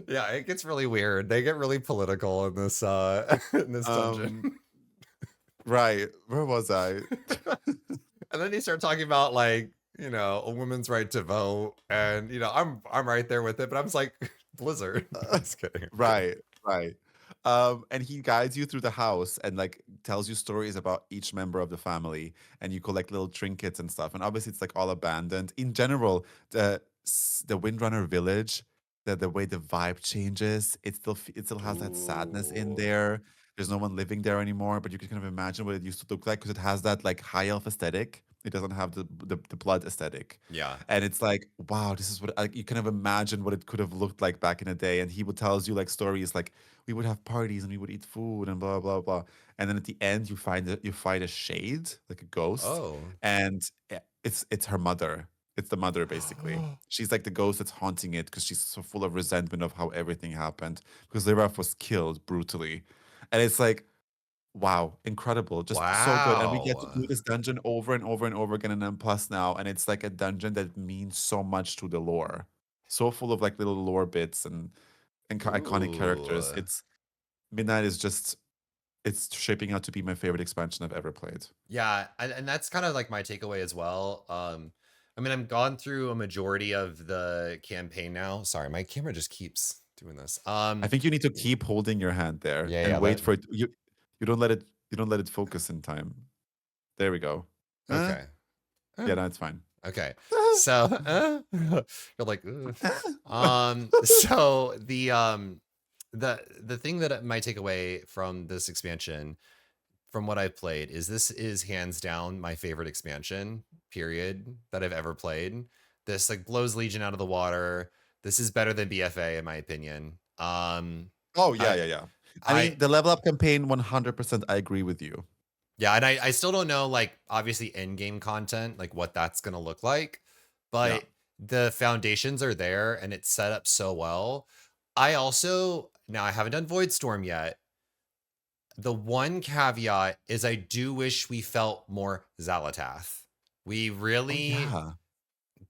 Yeah, it gets really weird. They get really political in this in this dungeon. Um right. Where was I? And then they start talking about like, a woman's right to vote. And I'm right there with it, but I'm just like, Blizzard. Just kidding. Right, right. And he guides you through the house and like tells you stories about each member of the family, and you collect little trinkets and stuff. And obviously, it's like all abandoned. In general, the Windrunner village, the way the vibe changes, it still has that sadness in Ooh. there. There's no one living there anymore, but you can kind of imagine what it used to look like, because it has that like high elf aesthetic. It doesn't have the blood aesthetic. Yeah. And it's like, wow, this is what like, you kind of imagine what it could have looked like back in the day. And he would tells you like stories like, we would have parties and we would eat food and blah blah blah. And then at the end, you find a shade, like a ghost, Oh. and it's her mother. It's the mother basically. She's like the ghost that's haunting it, because she's so full of resentment of how everything happened, because Liraf was killed brutally. And it's like, wow, incredible. Just so good. And we get to Wow. do this dungeon over and over and over again in M Plus now. And it's like a dungeon that means so much to the lore. So full of like little lore bits and iconic characters. Ooh. It's Midnight is just it's shaping out to be my favorite expansion I've ever played. Yeah, and that's kind of like my takeaway as well. I mean, I'm gone through a majority of the campaign now. Sorry, my camera just keeps doing this. I think you need to keep holding your hand there Yeah, and wait that for it. You don't let it focus in time. There we go. Huh? okay. Yeah, that's fine. Okay. So, you're like, "Ugh." So the thing that might take away from this expansion, from what I've played, is this is hands down my favorite expansion, period, that I've ever played. This like blows Legion out of the water. This is better than BFA in my opinion. Oh yeah, I yeah, yeah. I I mean, the level up campaign, 100%. I agree with you. Yeah, and I still don't know, like, obviously endgame content, like what that's gonna look like, Yeah. but the foundations are there and it's set up so well. I also now I haven't done Voidstorm yet. The one caveat is I do wish we felt more Xalatath. We Oh really yeah.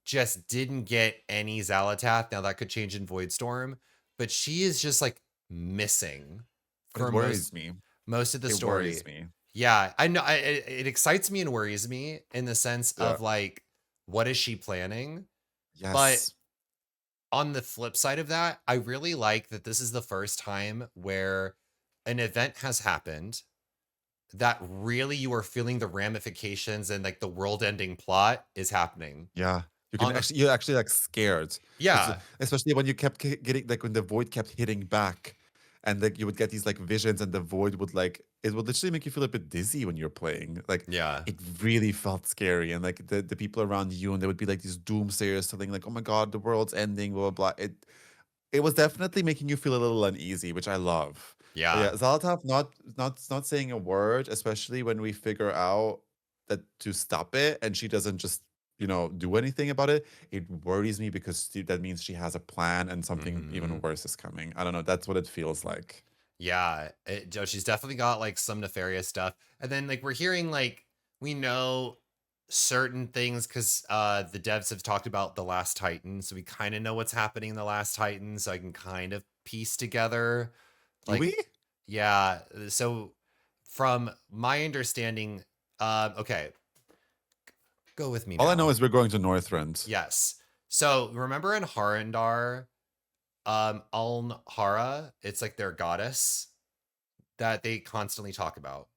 just didn't get any Xalatath. Now that could change in Voidstorm, but she is just like missing But it for worries me. most of the It story. worries me. Yeah, I know. It excites me and worries me in the sense Yeah. of like, what is she planning? But Yes. on the flip side of that, I really like that this is the first time where an event has happened that really you are feeling the ramifications and like the world-ending plot is happening. Yeah. On the You're actually like scared. It's, Yeah, especially when you kept getting like when the void kept hitting back, and like you would get these like visions, and the void would like it would literally make you feel a bit dizzy when you're playing. Like yeah, it really felt scary, and like the people around you, and there would be like these doomsayers telling like, "Oh my god, the world's ending," blah blah blah. It was definitely making you feel a little uneasy, which I love. But yeah, yeah, Zolotov not saying a word, especially when we figure out that to stop it, and she doesn't just do anything about it. It worries me because that means she has a plan and something even mhm. worse is coming. I don't know. That's what it feels like. Yeah, she's definitely got like some nefarious stuff. And then like we're hearing like we know certain things because the devs have talked about the Last Titan, so we kind of know what's happening in the Last Titan, so I can kind of piece together Do like we? yeah. So from my understanding, okay, go with me All I know now. is we're going to Northrend. Yes. So remember in Harandar, Alnhara, it's like their goddess that they constantly talk about.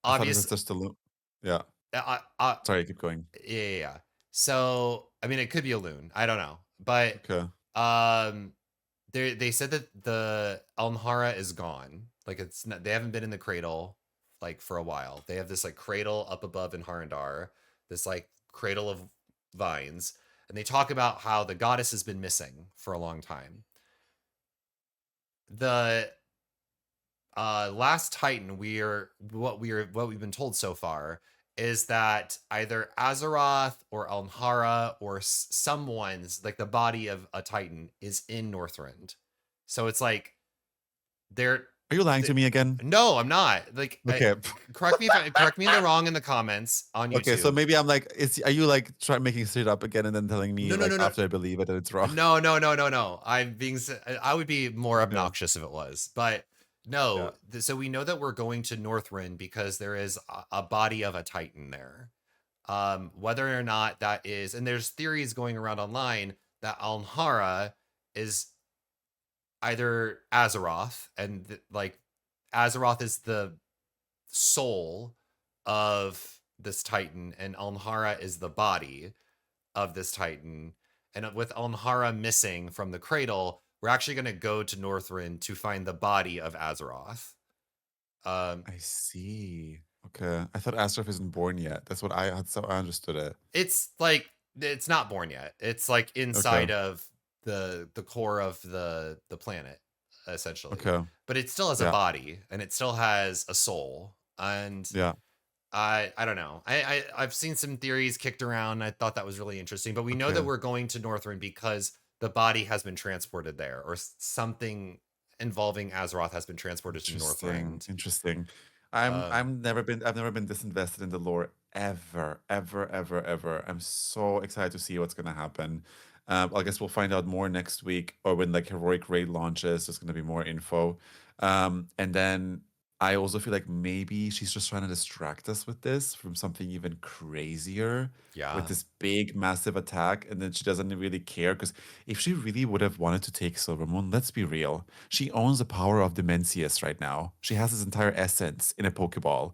I thought it was Obvious just a yeah. I Sorry, keep going. yeah, yeah, yeah. So, I mean, it could be a loon. I don't know. But Okay. um they said that the Almhara is gone. Like it's not, they haven't been in the cradle like for a while. They have this like cradle up above in Harandar, this like cradle of vines, and they talk about how the goddess has been missing for a long time. The Last Titan, what we've been told so far is that either Azeroth or Almhara or someone's like the body of a Titan is in Northrend. So it's like they're Are you lying to th- me again? no, I'm not. Like Okay. correct me in the wrong in the comments on Okay, so YouTube. maybe I'm like, are you like trying making shit up again and then telling me No, no, like no, no. after I believe it that it's wrong? No, no, no, no, no. I would be more Yeah, obnoxious if it was. But yeah. no, so we know that we're going to Northrend because there is a body of a Titan there. Whether or not that is, and there's theories going around online that Almhara is either Azeroth, and like Azeroth is the soul of this Titan, and Almhara is the body of this Titan. And with Almhara missing from the cradle, we're actually going to go to Northrend to find the body of Azeroth. Um, I see. Okay. I thought Azeroth isn't born yet. That's how I understood it. it's like it's not born yet. It's like Okay. inside of the core of the planet, essentially. Okay. But it still has a Yeah. body and it still has a soul. And Yeah. I don't know. I've seen some theories kicked around. I thought that was really interesting. But we know that Okay. we're going to Northrend because the body has been transported there, or something involving Azeroth has been transported to Interesting. Northrend. Interesting. Um, I've never been disinvested in the lore ever, ever, ever, ever. I'm so excited to see what's gonna happen. I guess we'll find out more next week or when like Heroic Raid launches, there's gonna be more info. And then I also feel like maybe she's just trying to distract us with this from something even crazier, with yeah, this big massive attack, and then she doesn't really care because if she really would have wanted to take Silvermoon, let's be real, she owns the power of Demencius right now. She has his entire essence in a Pokeball.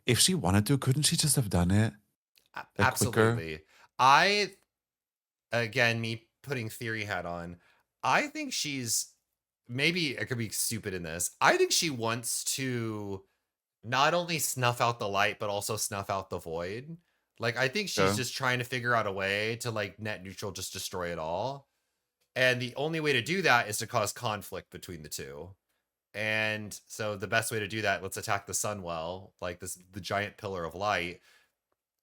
If she wanted to, couldn't she just have done it like quicker? absolutely. I again, me putting theory hat on. I think she's maybe I could be stupid in this. I think she wants to not only snuff out the light, but also snuff out the void. Like, I think she's Okay. just trying to figure out a way to like net neutral, just destroy it all. And the only way to do that is to cause conflict between the two. And so the best way to do that, let's attack the Sunwell, like the giant pillar of light.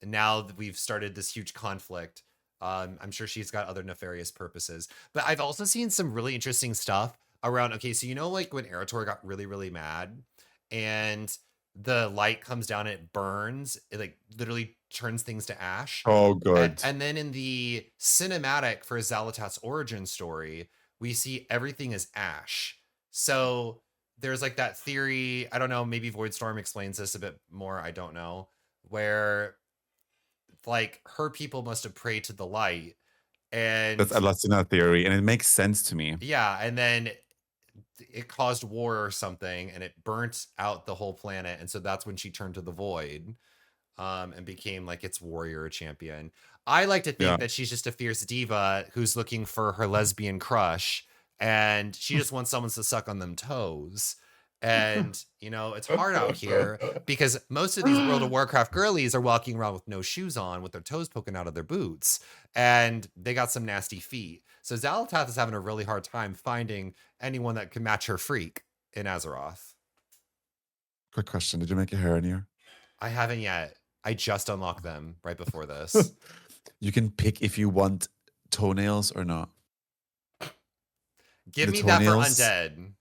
And now that we've started this huge conflict, I'm sure she's got other nefarious purposes. But I've also seen some really interesting stuff around. Okay, so you know, like when Erator got really, really mad, and the light comes down, and it burns, it like literally turns things to ash. Oh, good. And then in the cinematic for Zalatat's origin story, we see everything is ash. So there's like that theory. I don't know. Maybe Voidstorm explains this a bit more. I don't know. Where like her people must have prayed to the light, And That's a Latina theory, and it makes sense to me. yeah, and then it caused war or something, and it burnt out the whole planet, and so that's when she turned to the void, and became like its warrior champion. I like to Yeah. think that she's just a fierce diva who's looking for her lesbian crush, and she just wants someone to suck on them toes. And it's hard out here because most of these World of Warcraft girlies are walking around with no shoes on, with their toes poking out of their boots, and they got some nasty feet. So Xal'atath is having a really hard time finding anyone that can match her freak in Azeroth. Quick question: did you make a hair in here? I haven't yet. I just unlocked them right before this. You can pick if you want toenails or not. Give The me that for toenails undead.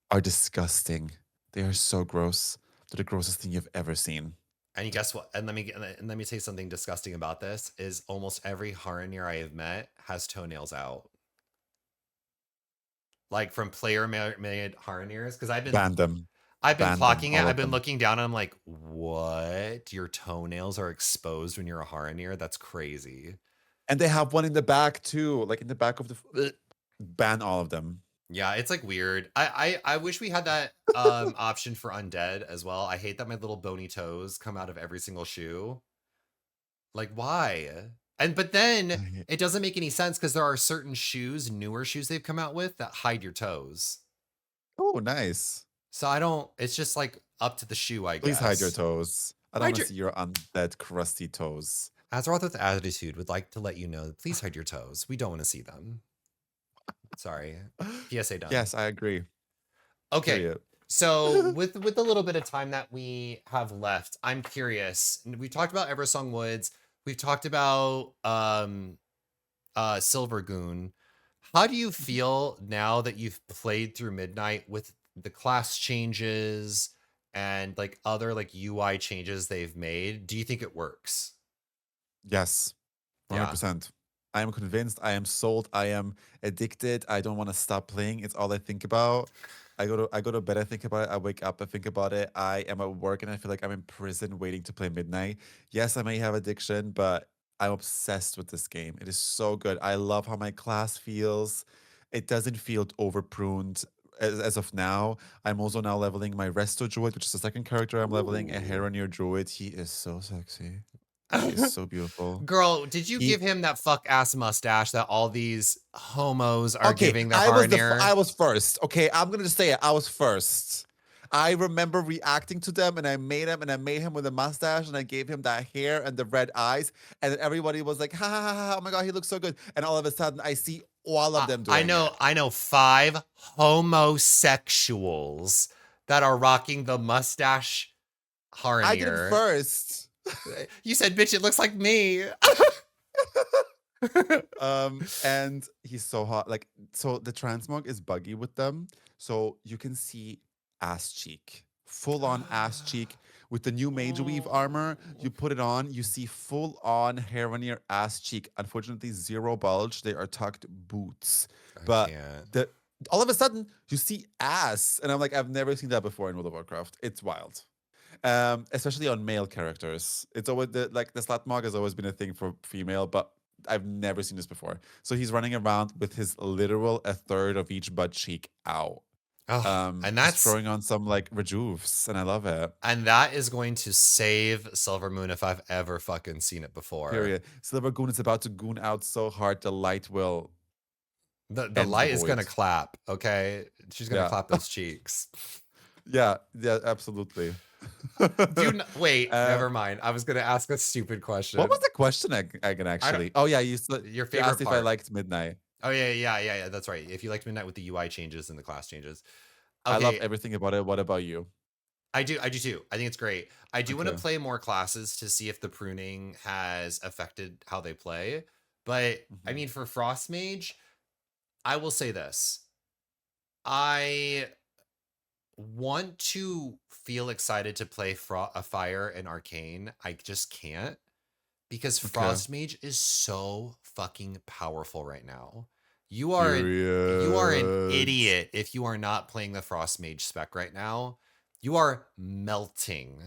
are disgusting. They are so gross. They're the grossest thing you've ever seen. And you guess what? And let me say something disgusting about this is almost every Haranir I have met has toenails out. Like from player made Haranirs, because I've been Ban them. Ban them, clocking it. all I've of been them. looking down and I'm like, what? Your toenails are exposed when you're a Haranir? That's crazy. And they have one in the back too, like in the back of the. Ban all of them. Yeah, it's like weird. I wish we had that option for undead as well. I hate that my little bony toes come out of every single shoe. Like, why? But then it doesn't make any sense because there are certain shoes, newer shoes they've come out with that hide your toes. Oh, nice. So I don't. It's just like up to the shoe, I Please hide your guess. toes. I don't want to see your undead crusty toes. Azeroth with Attitude would like to let you know, please hide your toes. We don't want to see them. Sorry. PSA done. Yes, I agree. Okay. Period. So with a little bit of time that we have left, I'm curious. We've talked about Eversong Woods. We've talked about Silvermoon. How do you feel now that you've played through Midnight with the class changes and like other like UI changes they've made? Do you think it works? Yes, 100%. I am convinced. I am sold. I am addicted. I don't want to stop playing. It's all I think about. I go to bed, I think about it. I wake up, I think about it. I am at work and I feel like I'm in prison waiting to play Midnight. Yes, I may have addiction, but I'm obsessed with this game. It is so good. I love how my class feels. It doesn't feel over pruned as of now. I'm also now leveling my Resto Druid, which is the second character I'm leveling, a Haranir Druid. He is so sexy. He is so beautiful. Girl, did you give him that fuck ass mustache that all these homos are Okay, giving their I was first. Okay, I'm gonna just say it. I was first. I remember reacting to them, and I made him with a mustache, and I gave him that hair and the red eyes, and then everybody was like, "Ha ha ha! ha, oh my god, he looks so good!" And all of a sudden, I see all of them doing it. I know 5 homosexuals that are rocking the mustache Haranir. I did it first. You said, "Bitch, it looks like me." And he's so hot. Like, so the transmog is buggy with them, so you can see ass cheek, full on ass cheek with the new Mage Weave armor. You put it on, you see full on Haranir ass cheek. Unfortunately, zero bulge. They are tucked boots, but all of a sudden you see ass, and I'm like, I've never seen that before in World of Warcraft. It's wild. Especially on male characters. It's always the slut mog has always been a thing for female, but I've never seen this before. So he's running around with his literal a third of each butt cheek out. And that's throwing on some like rejuves, and I love it. And that is going to save Silvermoon if I've ever fucking seen it before. Period. Silvermoon is about to goon out so hard the light will. The light is gonna clap. Okay, she's gonna clap those cheeks. Yeah, absolutely. Wait, never mind. I was gonna ask a stupid question. What was the question? I can actually. Oh yeah, your favorite asked part. if I liked Midnight. Oh yeah. That's right. If you liked Midnight with the UI changes and the class changes. Okay. I love everything about it. What about you? I do too. I think it's great. I do want to play more classes to see if the pruning has affected how they play. But I mean, for Frost Mage, I will say this. I want to feel excited to play a Fire and Arcane. I just can't because Frost Mage is so fucking powerful right now. You are an idiot if you are not playing the Frost Mage spec right now. You are melting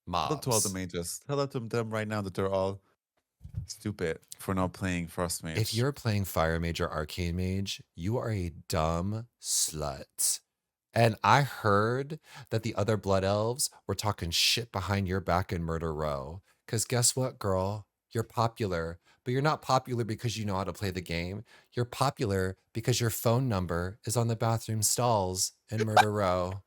mobs. Hello to all the mages. Hello to them right now that they're all Stupid for not playing Frost If Mage. you're playing Fire Mage or Arcane Mage, you are a dumb slut. And I heard that the other Blood Elves were talking shit behind your back in Murder Row. Because guess what, girl? You're popular, but you're not popular because you know how to play the game. You're popular because your phone number is on the bathroom stalls in Murder Row.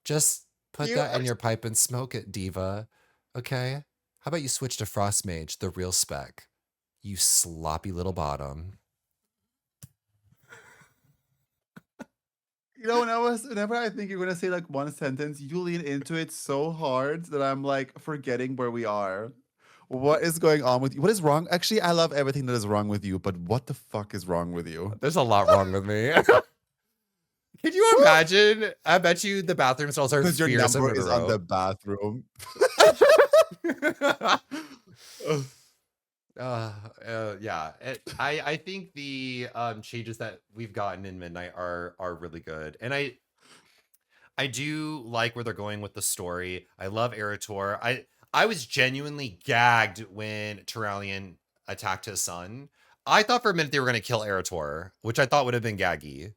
Just put You that in your pipe and smoke it, diva. Okay? How about you switch to Frost Mage, the real spec? You sloppy little bottom. You know, whenever I think you're gonna say like one sentence, you lean into it so hard that I'm like forgetting where we are. What is going on with you? What is wrong? Actually, I love everything that is wrong with you, but what the fuck is wrong with you? There's a lot wrong with me. Can you imagine? I bet you the bathroom stalls are Because your fierce in number is on the Row. bathroom. Ugh. Yeah. I think the changes that we've gotten in Midnight are really good, and I do like where they're going with the story. I love Erator. I was genuinely gagged when Turalian attacked his son. I thought for a minute they were going to kill Erator, which I thought would have been gaggy.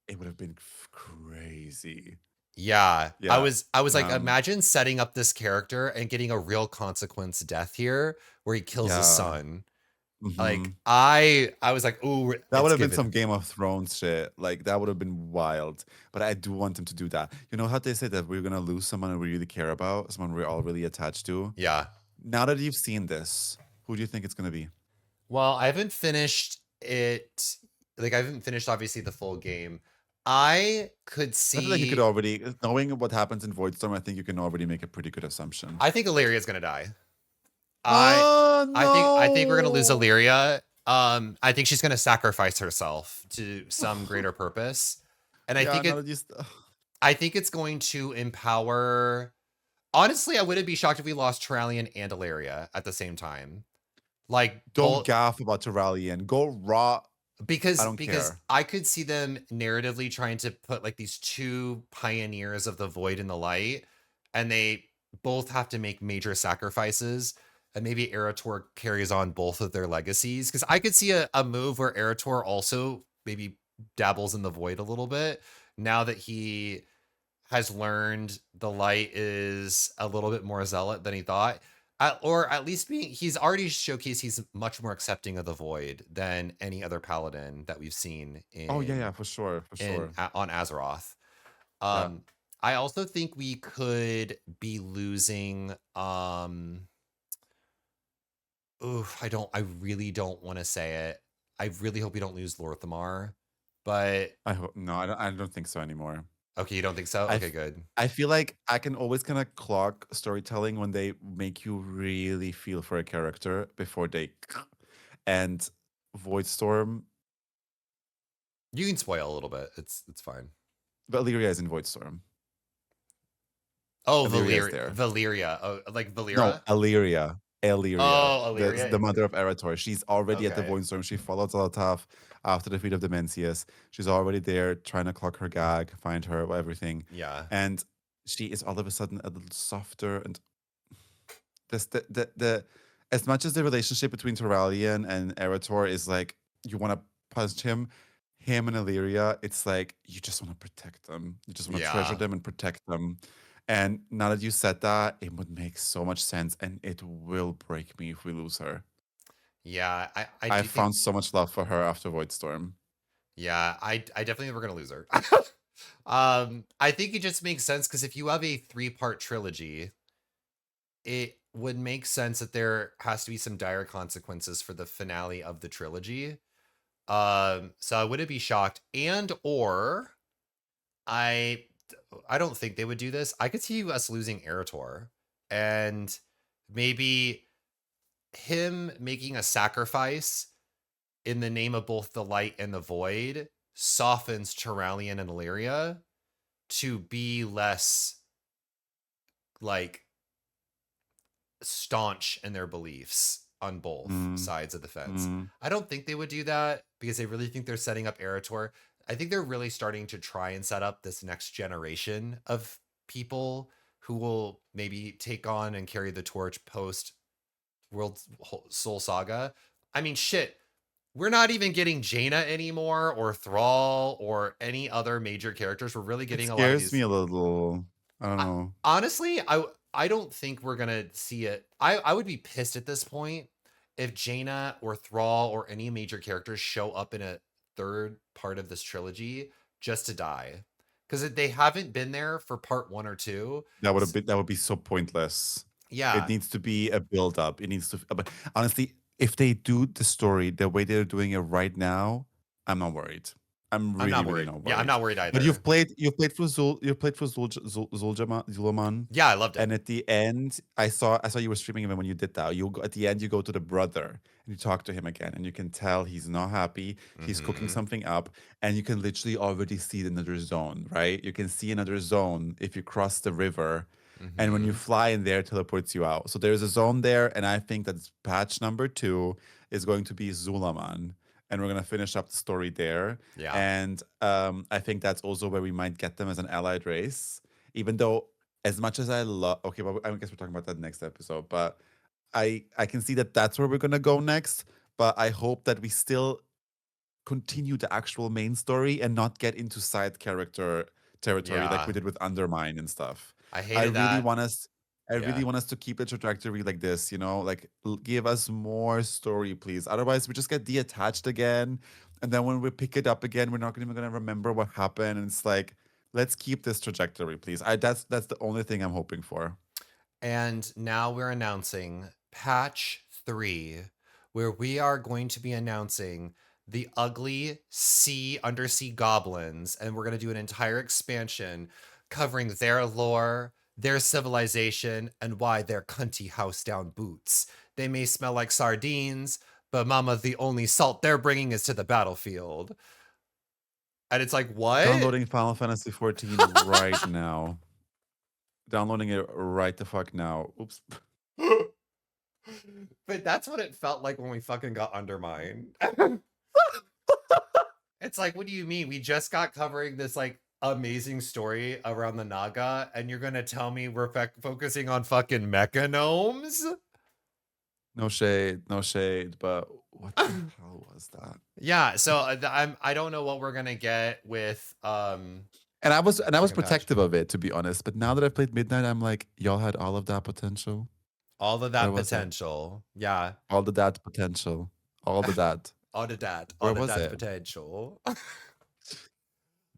It would have been crazy. Yeah. Yeah. I was like, Um, imagine setting up this character and getting a real consequence death here where he kills his yeah. son. hmm Like I was like, ooh, That would it's have been some given. Game of Thrones shit. Like that would have been wild. But I do want him to do that. You know how they say that we're gonna lose someone we really care about, someone we're all really attached to? Yeah. Now that you've seen this, who do you think it's gonna be? Well, I haven't finished it. Like I haven't finished obviously the full game. I could I feel like you could see already, knowing what happens in Voidstorm, I think you can already make a pretty good assumption. I think Illyria's gonna die. I Oh I think we're gonna lose no! Illyria. I think she's gonna sacrifice herself to some greater purpose. And Yeah, now that you, I think it's going to empower. Honestly, I wouldn't be shocked if we lost Turalian and Illyria at the same time. Like don't both gaff about Turalian. Go raw. I don't because care. I could see them narratively trying to put like these two pioneers of the void and the light, and they both have to make major sacrifices. And maybe Erator carries on both of their legacies. Because I could see a move where Erator also maybe dabbles in the void a little bit now that he has learned the light is a little bit more zealot than he thought. Or at least he's already showcased he's much more accepting of the void than any other paladin that we've seen Oh yeah, yeah, for sure, for sure. on Azeroth. Yeah. Um, I also think we could be losing I really don't want to say it. I really hope we don't lose Lorthamar. But I hope no, I don't think so anymore. okay, you don't think so? I Okay, f- good. I feel like I can always kind of clock storytelling when they make you really feel for a character before they and Voidstorm. You can spoil a little bit. It's fine. But Illyria is in Voidstorm. Oh, Illyria is there. Valyria. Oh, like No, Valyra? Illyria. Illyria, Oh, Illyria the is mother in. of Erator. She's already at the Okay. Voidstorm. She followed Zolotaf after the defeat of Demencius. She's already there trying to clock her gag, find her, everything. Yeah. And she is all of a sudden a little softer. And this the as much as the relationship between Turalian and Erator is like you want to punch him and Illyria, it's like you just want to protect them. You just want to treasure Yeah. them and protect them. And now that you said that, it would make so much sense, and it will break me if we lose her. Yeah. I I do think found so much love for her after Voidstorm. yeah, I definitely think we're gonna lose her. I think it just makes sense because if you have a 3-part trilogy, it would make sense that there has to be some dire consequences for the finale of the trilogy. So I wouldn't be shocked. And or I I don't think they would do this. I could see us losing Erator and maybe him making a sacrifice in the name of both the light and the void softens Turalian and Illyria to be less like staunch in their beliefs on both Mm, sides of the fence. mm, I don't think they would do that because they really think they're setting up Erator. I think they're really starting to try and set up this next generation of people who will maybe take on and carry the torch post World Soul Saga. I mean, shit. We're not even getting Jaina anymore, or Thrall, or any other major characters. We're really It getting a lot of scares me these. a little. I don't I, know. honestly, I don't think we're gonna see it. I would be pissed at this point if Jaina or Thrall or any major characters show up in a third part of this trilogy just to die, because they haven't been there for part 1 or 2. That would be so pointless. It Yeah, needs to be a build up. It needs to. But honestly, if they do the story the way they're doing it right now, I'm not worried. I'm I'm not really worried. not Yeah, I'm worried. not worried But either. you've played for Zul'Aman, Yeah, I loved it. and at the end, I saw you were streaming even when you did that. At the end, you go to the brother and you talk to him again, and you can tell he's not happy. He's cooking Mm-hmm. something up, and you can literally already see another zone, right? You can see another zone if you cross the river, and when you Mm-hmm. fly in there, it teleports you out. So there's a zone there, and I think that patch number 2 is going to be Zulaman, and we're gonna finish up the story there. Yeah. And I think that's also where we might get them as an allied race, even though as much as I love, okay, but I guess we're talking about that next episode. But I can see that that's where we're gonna go next. But I hope that we still continue the actual main story and not get into side character territory like Yeah. we did with Undermine and stuff. I I hated really that. want us I Yeah. really want us to keep a trajectory like this, like give us more story, please. Otherwise, we just get detached again. And then when we pick it up again, we're not even going to remember what happened. And it's like, let's keep this trajectory, please. That's the only thing I'm hoping for. And now we're announcing patch 3, where we are going to be announcing the ugly undersea goblins. And we're going to do an entire expansion covering their lore, their civilization, and why they're cunty house down boots. They may smell like sardines, but mama, the only salt they're bringing is to the battlefield. And it's like, what? Downloading Final Fantasy 14 right now. Downloading it right the fuck now. Oops. But that's what it felt like when we fucking got Undermined. It's like, what do you mean? We just got covering this like amazing story around the Naga, and you're gonna tell me we're focusing on fucking mecha gnomes? No shade, no shade, but what the hell was that? Yeah, so I don't know what we're gonna get with And I was second patch. protective of it, to be honest. But now that I've played Midnight, I'm like, y'all had all of that potential. All of Where that was it? potential. Yeah. All the that potential. All the that. All Where of was that it? potential.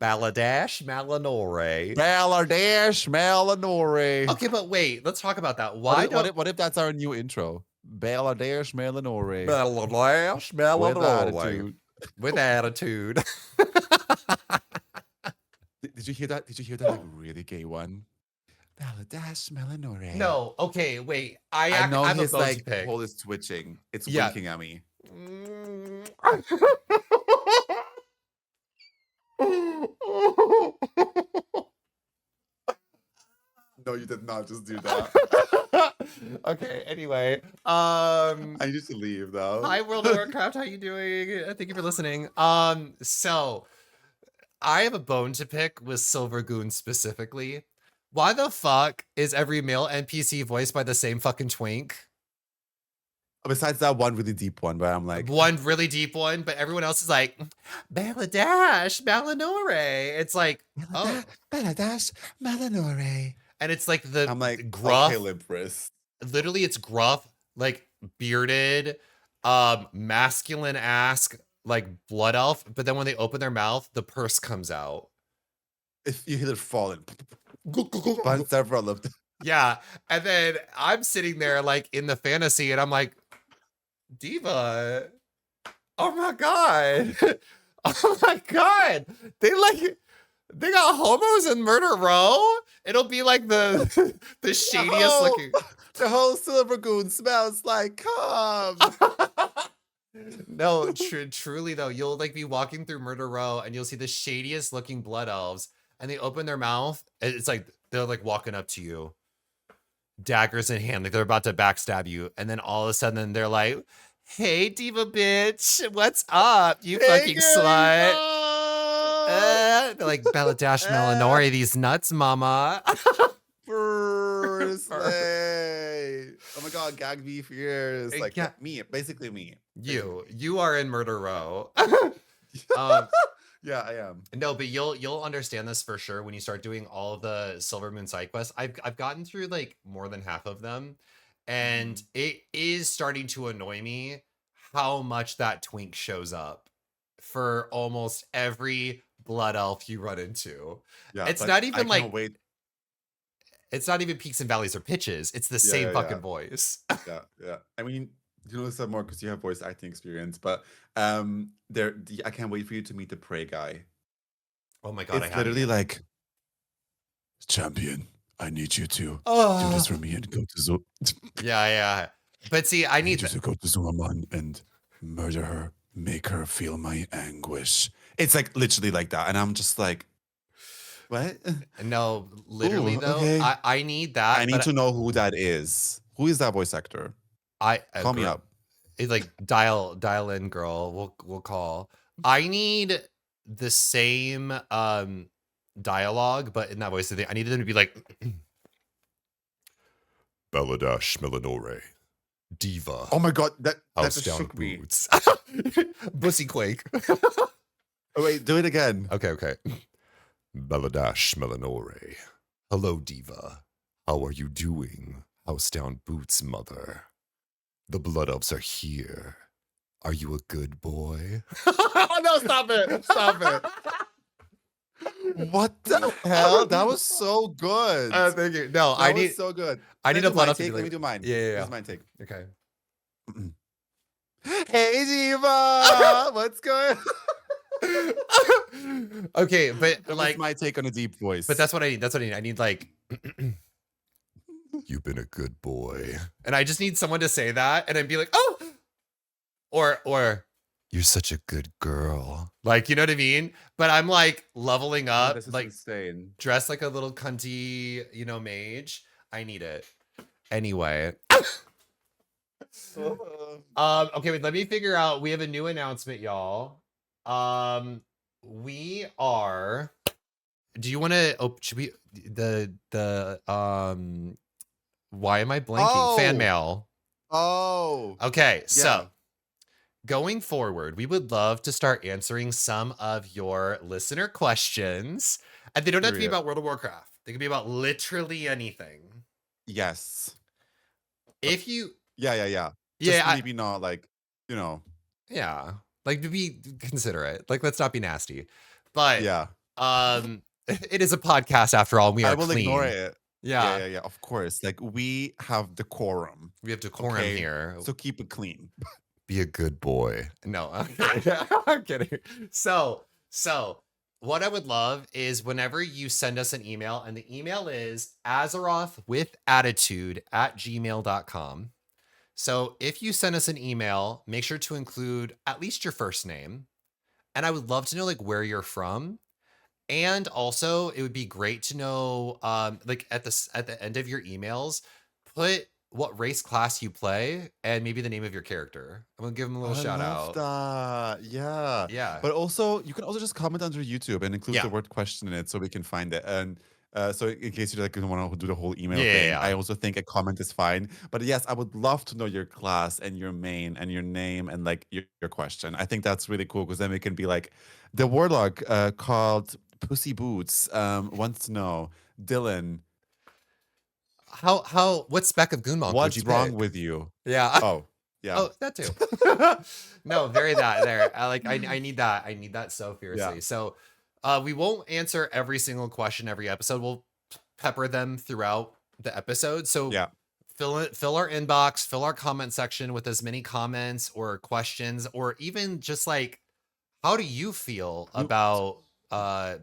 Baladash Malinore. Baladesh Malinore. Okay, but wait, let's talk about that. Why don't What if that's our new intro? Baladesh Malinore. Baladash With Malinore attitude. with attitude? Did you hear that? Did you hear that like really gay one? Baladash Malinore. No, okay, wait. I know I'm a his bone to like pick. hole is twitching. It's Yeah. winking at me. No, you did not just do that. Okay, anyway. I need you to leave though. Hi World of Warcraft, how you doing? Thank you for listening. So I have a bone to pick with Silvermoon specifically. Why the fuck is every male NPC voiced by the same fucking twink? Besides that one really deep one where I'm like, One really deep one, but everyone else is like, Baladash, Malinore. It's like, oh. Baladash Malinore. And it's like the I'm like, gruff, okay, Limpris. literally it's gruff, like bearded, masculine ass, like blood elf. But then when they open their mouth, the purse comes out. If you hear it falling, but several of them. Yeah. And then I'm sitting there like in the fantasy and I'm like, Diva, oh my God. Oh my God. They got homos in Murder Row. It'll be like the shadiest looking. The whole Silvermoon smells like cum. No, truly though, you'll like be walking through Murder Row and you'll see the shadiest looking blood elves, and they open their mouth. And it's like they're like walking up to you, daggers in hand, like they're about to backstab you, and then all of a sudden they're like, "Hey, diva bitch, what's up, you fucking slut?" They're like, Baladash Malinore, these nuts, mama. Firstly. Oh my God. Gag be fierce. Like Yeah, me, basically me. you are in murder row. um, Yeah, I am. no, but you'll understand this for sure when you start doing all of the Silvermoon side quests. I've gotten through like more than half of them, and it is starting to annoy me how much that twink shows up for almost every blood elf you run into. Yeah, It's but not I even can't like wait. it's not even peaks and valleys or pitches. It's the Yeah, same yeah, yeah. fucking voice. Yeah, yeah. I mean, you know this more because you have voice acting experience, but I can't wait for you to meet the prey guy. Oh my god, I It's haven't literally yet. like, champion, I need you to do this Oh, for me and go to yeah. But see, I I need need you to go to Zulaman and murder her, make her feel my anguish. It's like literally like that, and I'm just like, what? no, literally Ooh, though, okay. I need I that, need but to know who that is. Who is that voice actor? I Call me up. it's like dial in, girl. We'll call. I need the same dialogue, but in that voice. I needed them to be like Baladash Melanore, Diva, Oh my god, that House just Down shook me. Boots, Bussy Quake. Oh wait, do it again. Okay. Baladash Melanore. Hello, Diva. How are you doing? House Down Boots, mother. The Blood Elves are here. Are you a good boy? Oh no, stop it. Stop it. What the hell? That was so good. Thank you. No, That was so good. I Can need a do blood my elf to be take? Let me like, do mine. yeah. This is my take. Okay. Hey Diva! What's going Okay, but That like, was my take on a deep voice. but that's what I need. That's what I need. I need like, you've been a good boy, and I just need someone to say that, and I'd be like, oh, or you're such a good girl. Like, you know what I mean? But I'm like leveling Oh, up, this is like insane. dressed like a little cunty, mage. I need it. Anyway. Okay, wait, let me figure out. We have a new announcement, y'all. We are. Do you want to? Oh, should we? Why am I blanking? Fan Oh, mail. oh, Okay, so yeah. going forward, we would love to start answering some of your listener questions, and they don't have to be Period. about World of Warcraft. They can be about literally anything. Yes. If you, Yeah. yeah, Just maybe not like, you know. yeah, like to be considerate. Like, let's not be nasty. But Yeah. it is a podcast after all, and we I are will ignore clean. it. Yeah, Yeah. Of course. Like we have decorum. we have decorum Okay. here. So keep it clean. Be a good boy. No, I'm kidding. So what I would love is whenever you send us an email, and the email is azerothwithattitude@gmail.com. So if you send us an email, make sure to include at least your first name. And I would love to know like where you're from. And also it would be great to know like at the end of your emails, put what race class you play and maybe the name of your character. I'm gonna give them a little I shout love out. that. Yeah. Yeah. But also, you can also just comment under YouTube and include the Yeah. word question in it so we can find it. And so in case you like want to do the whole email Yeah. thing, I also think a comment is fine. But yes, I would love to know your class and your main and your name and like your question. I think that's really cool because then we can be like, the warlock called Pussy Boots wants to know, Dylan, What spec of Goonmonk would what's you wrong pick? with you? Yeah. Oh, yeah. Oh, that too. No, very that there. I need that. I need that so fiercely. Yeah. So we won't answer every single question every episode. We'll pepper them throughout the episode. So Yeah. fill our inbox, fill our comment section with as many comments or questions, or even just like, how do you feel about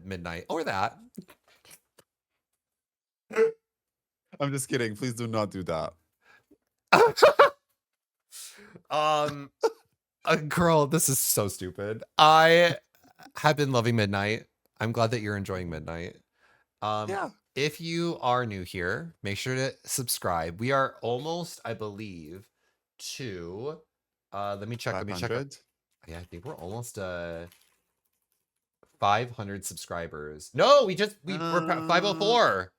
midnight or that? I'm just kidding. Please do not do that. Girl, this is so stupid. I have been loving midnight. I'm glad that you're enjoying midnight. Yeah. If you are new here, make sure to subscribe. We are almost, I believe, to let me check. 500? Yeah, I think we're almost 500 subscribers. No, we're 504.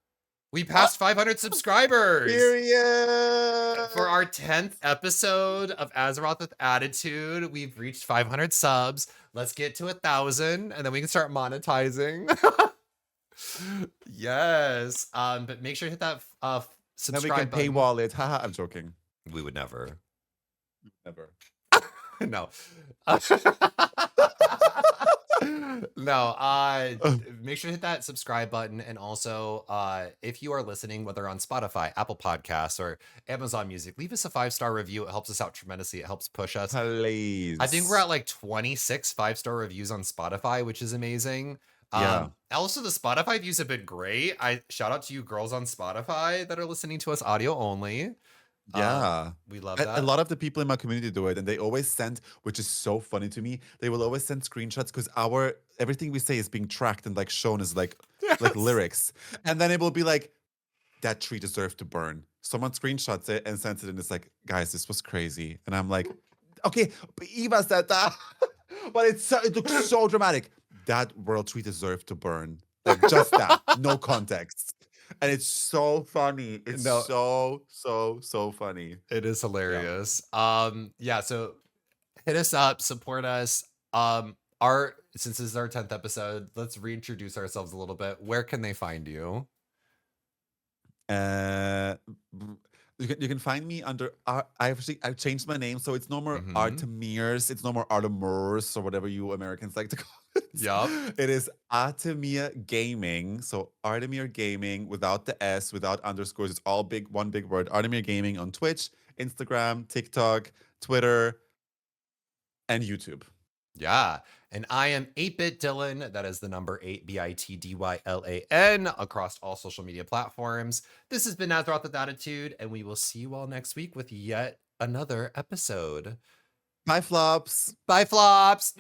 We passed 500 subscribers. Period. For our 10th episode of Azeroth with Attitude, we've reached 500 subs. Let's get to 1,000 and then we can start monetizing. Yes. But make sure to hit that Then we subscribe can button. paywall it. Haha, I'm joking. We would never. Never. No. No, make sure to hit that subscribe button. And also, if you are listening, whether on Spotify, Apple Podcasts, or Amazon Music, leave us a 5-star review. It helps us out tremendously. It helps push us. Please. I think we're at like 26 5-star reviews on Spotify, which is amazing. Yeah. Also, the Spotify views have been great. I shout out to you girls on Spotify that are listening to us audio only. Yeah. We love that. A lot of the people in my community do it, and they always send, which is so funny to me, they will always send screenshots because everything we say is being tracked and like shown as like lyrics. And then it will be like, that tree deserved to burn. Someone screenshots it and sends it, and it's like, guys, this was crazy. And I'm like, okay, but Eva said that. But it looks so dramatic. That world tree deserved to burn. Like just that. No context. And it's so funny. It's so funny. It is hilarious. Yeah, so hit us up, support us. Since this is our 10th episode, let's reintroduce ourselves a little bit. Where can they find you? You can find me under I've changed my name, so it's no more Artemirs, it's no more Artemirs or whatever you Americans like to call it. Yep. It is Artemir Gaming. So Artemir Gaming without the S, without underscores. It's all one big word. Artemir Gaming on Twitch, Instagram, TikTok, Twitter, and YouTube. Yeah. And I am 8-Bit Dylan. That is the number 8, BITDYLAN, across all social media platforms. This has been Azeroth with Attitude, and we will see you all next week with yet another episode. Bye, flops. Bye, flops.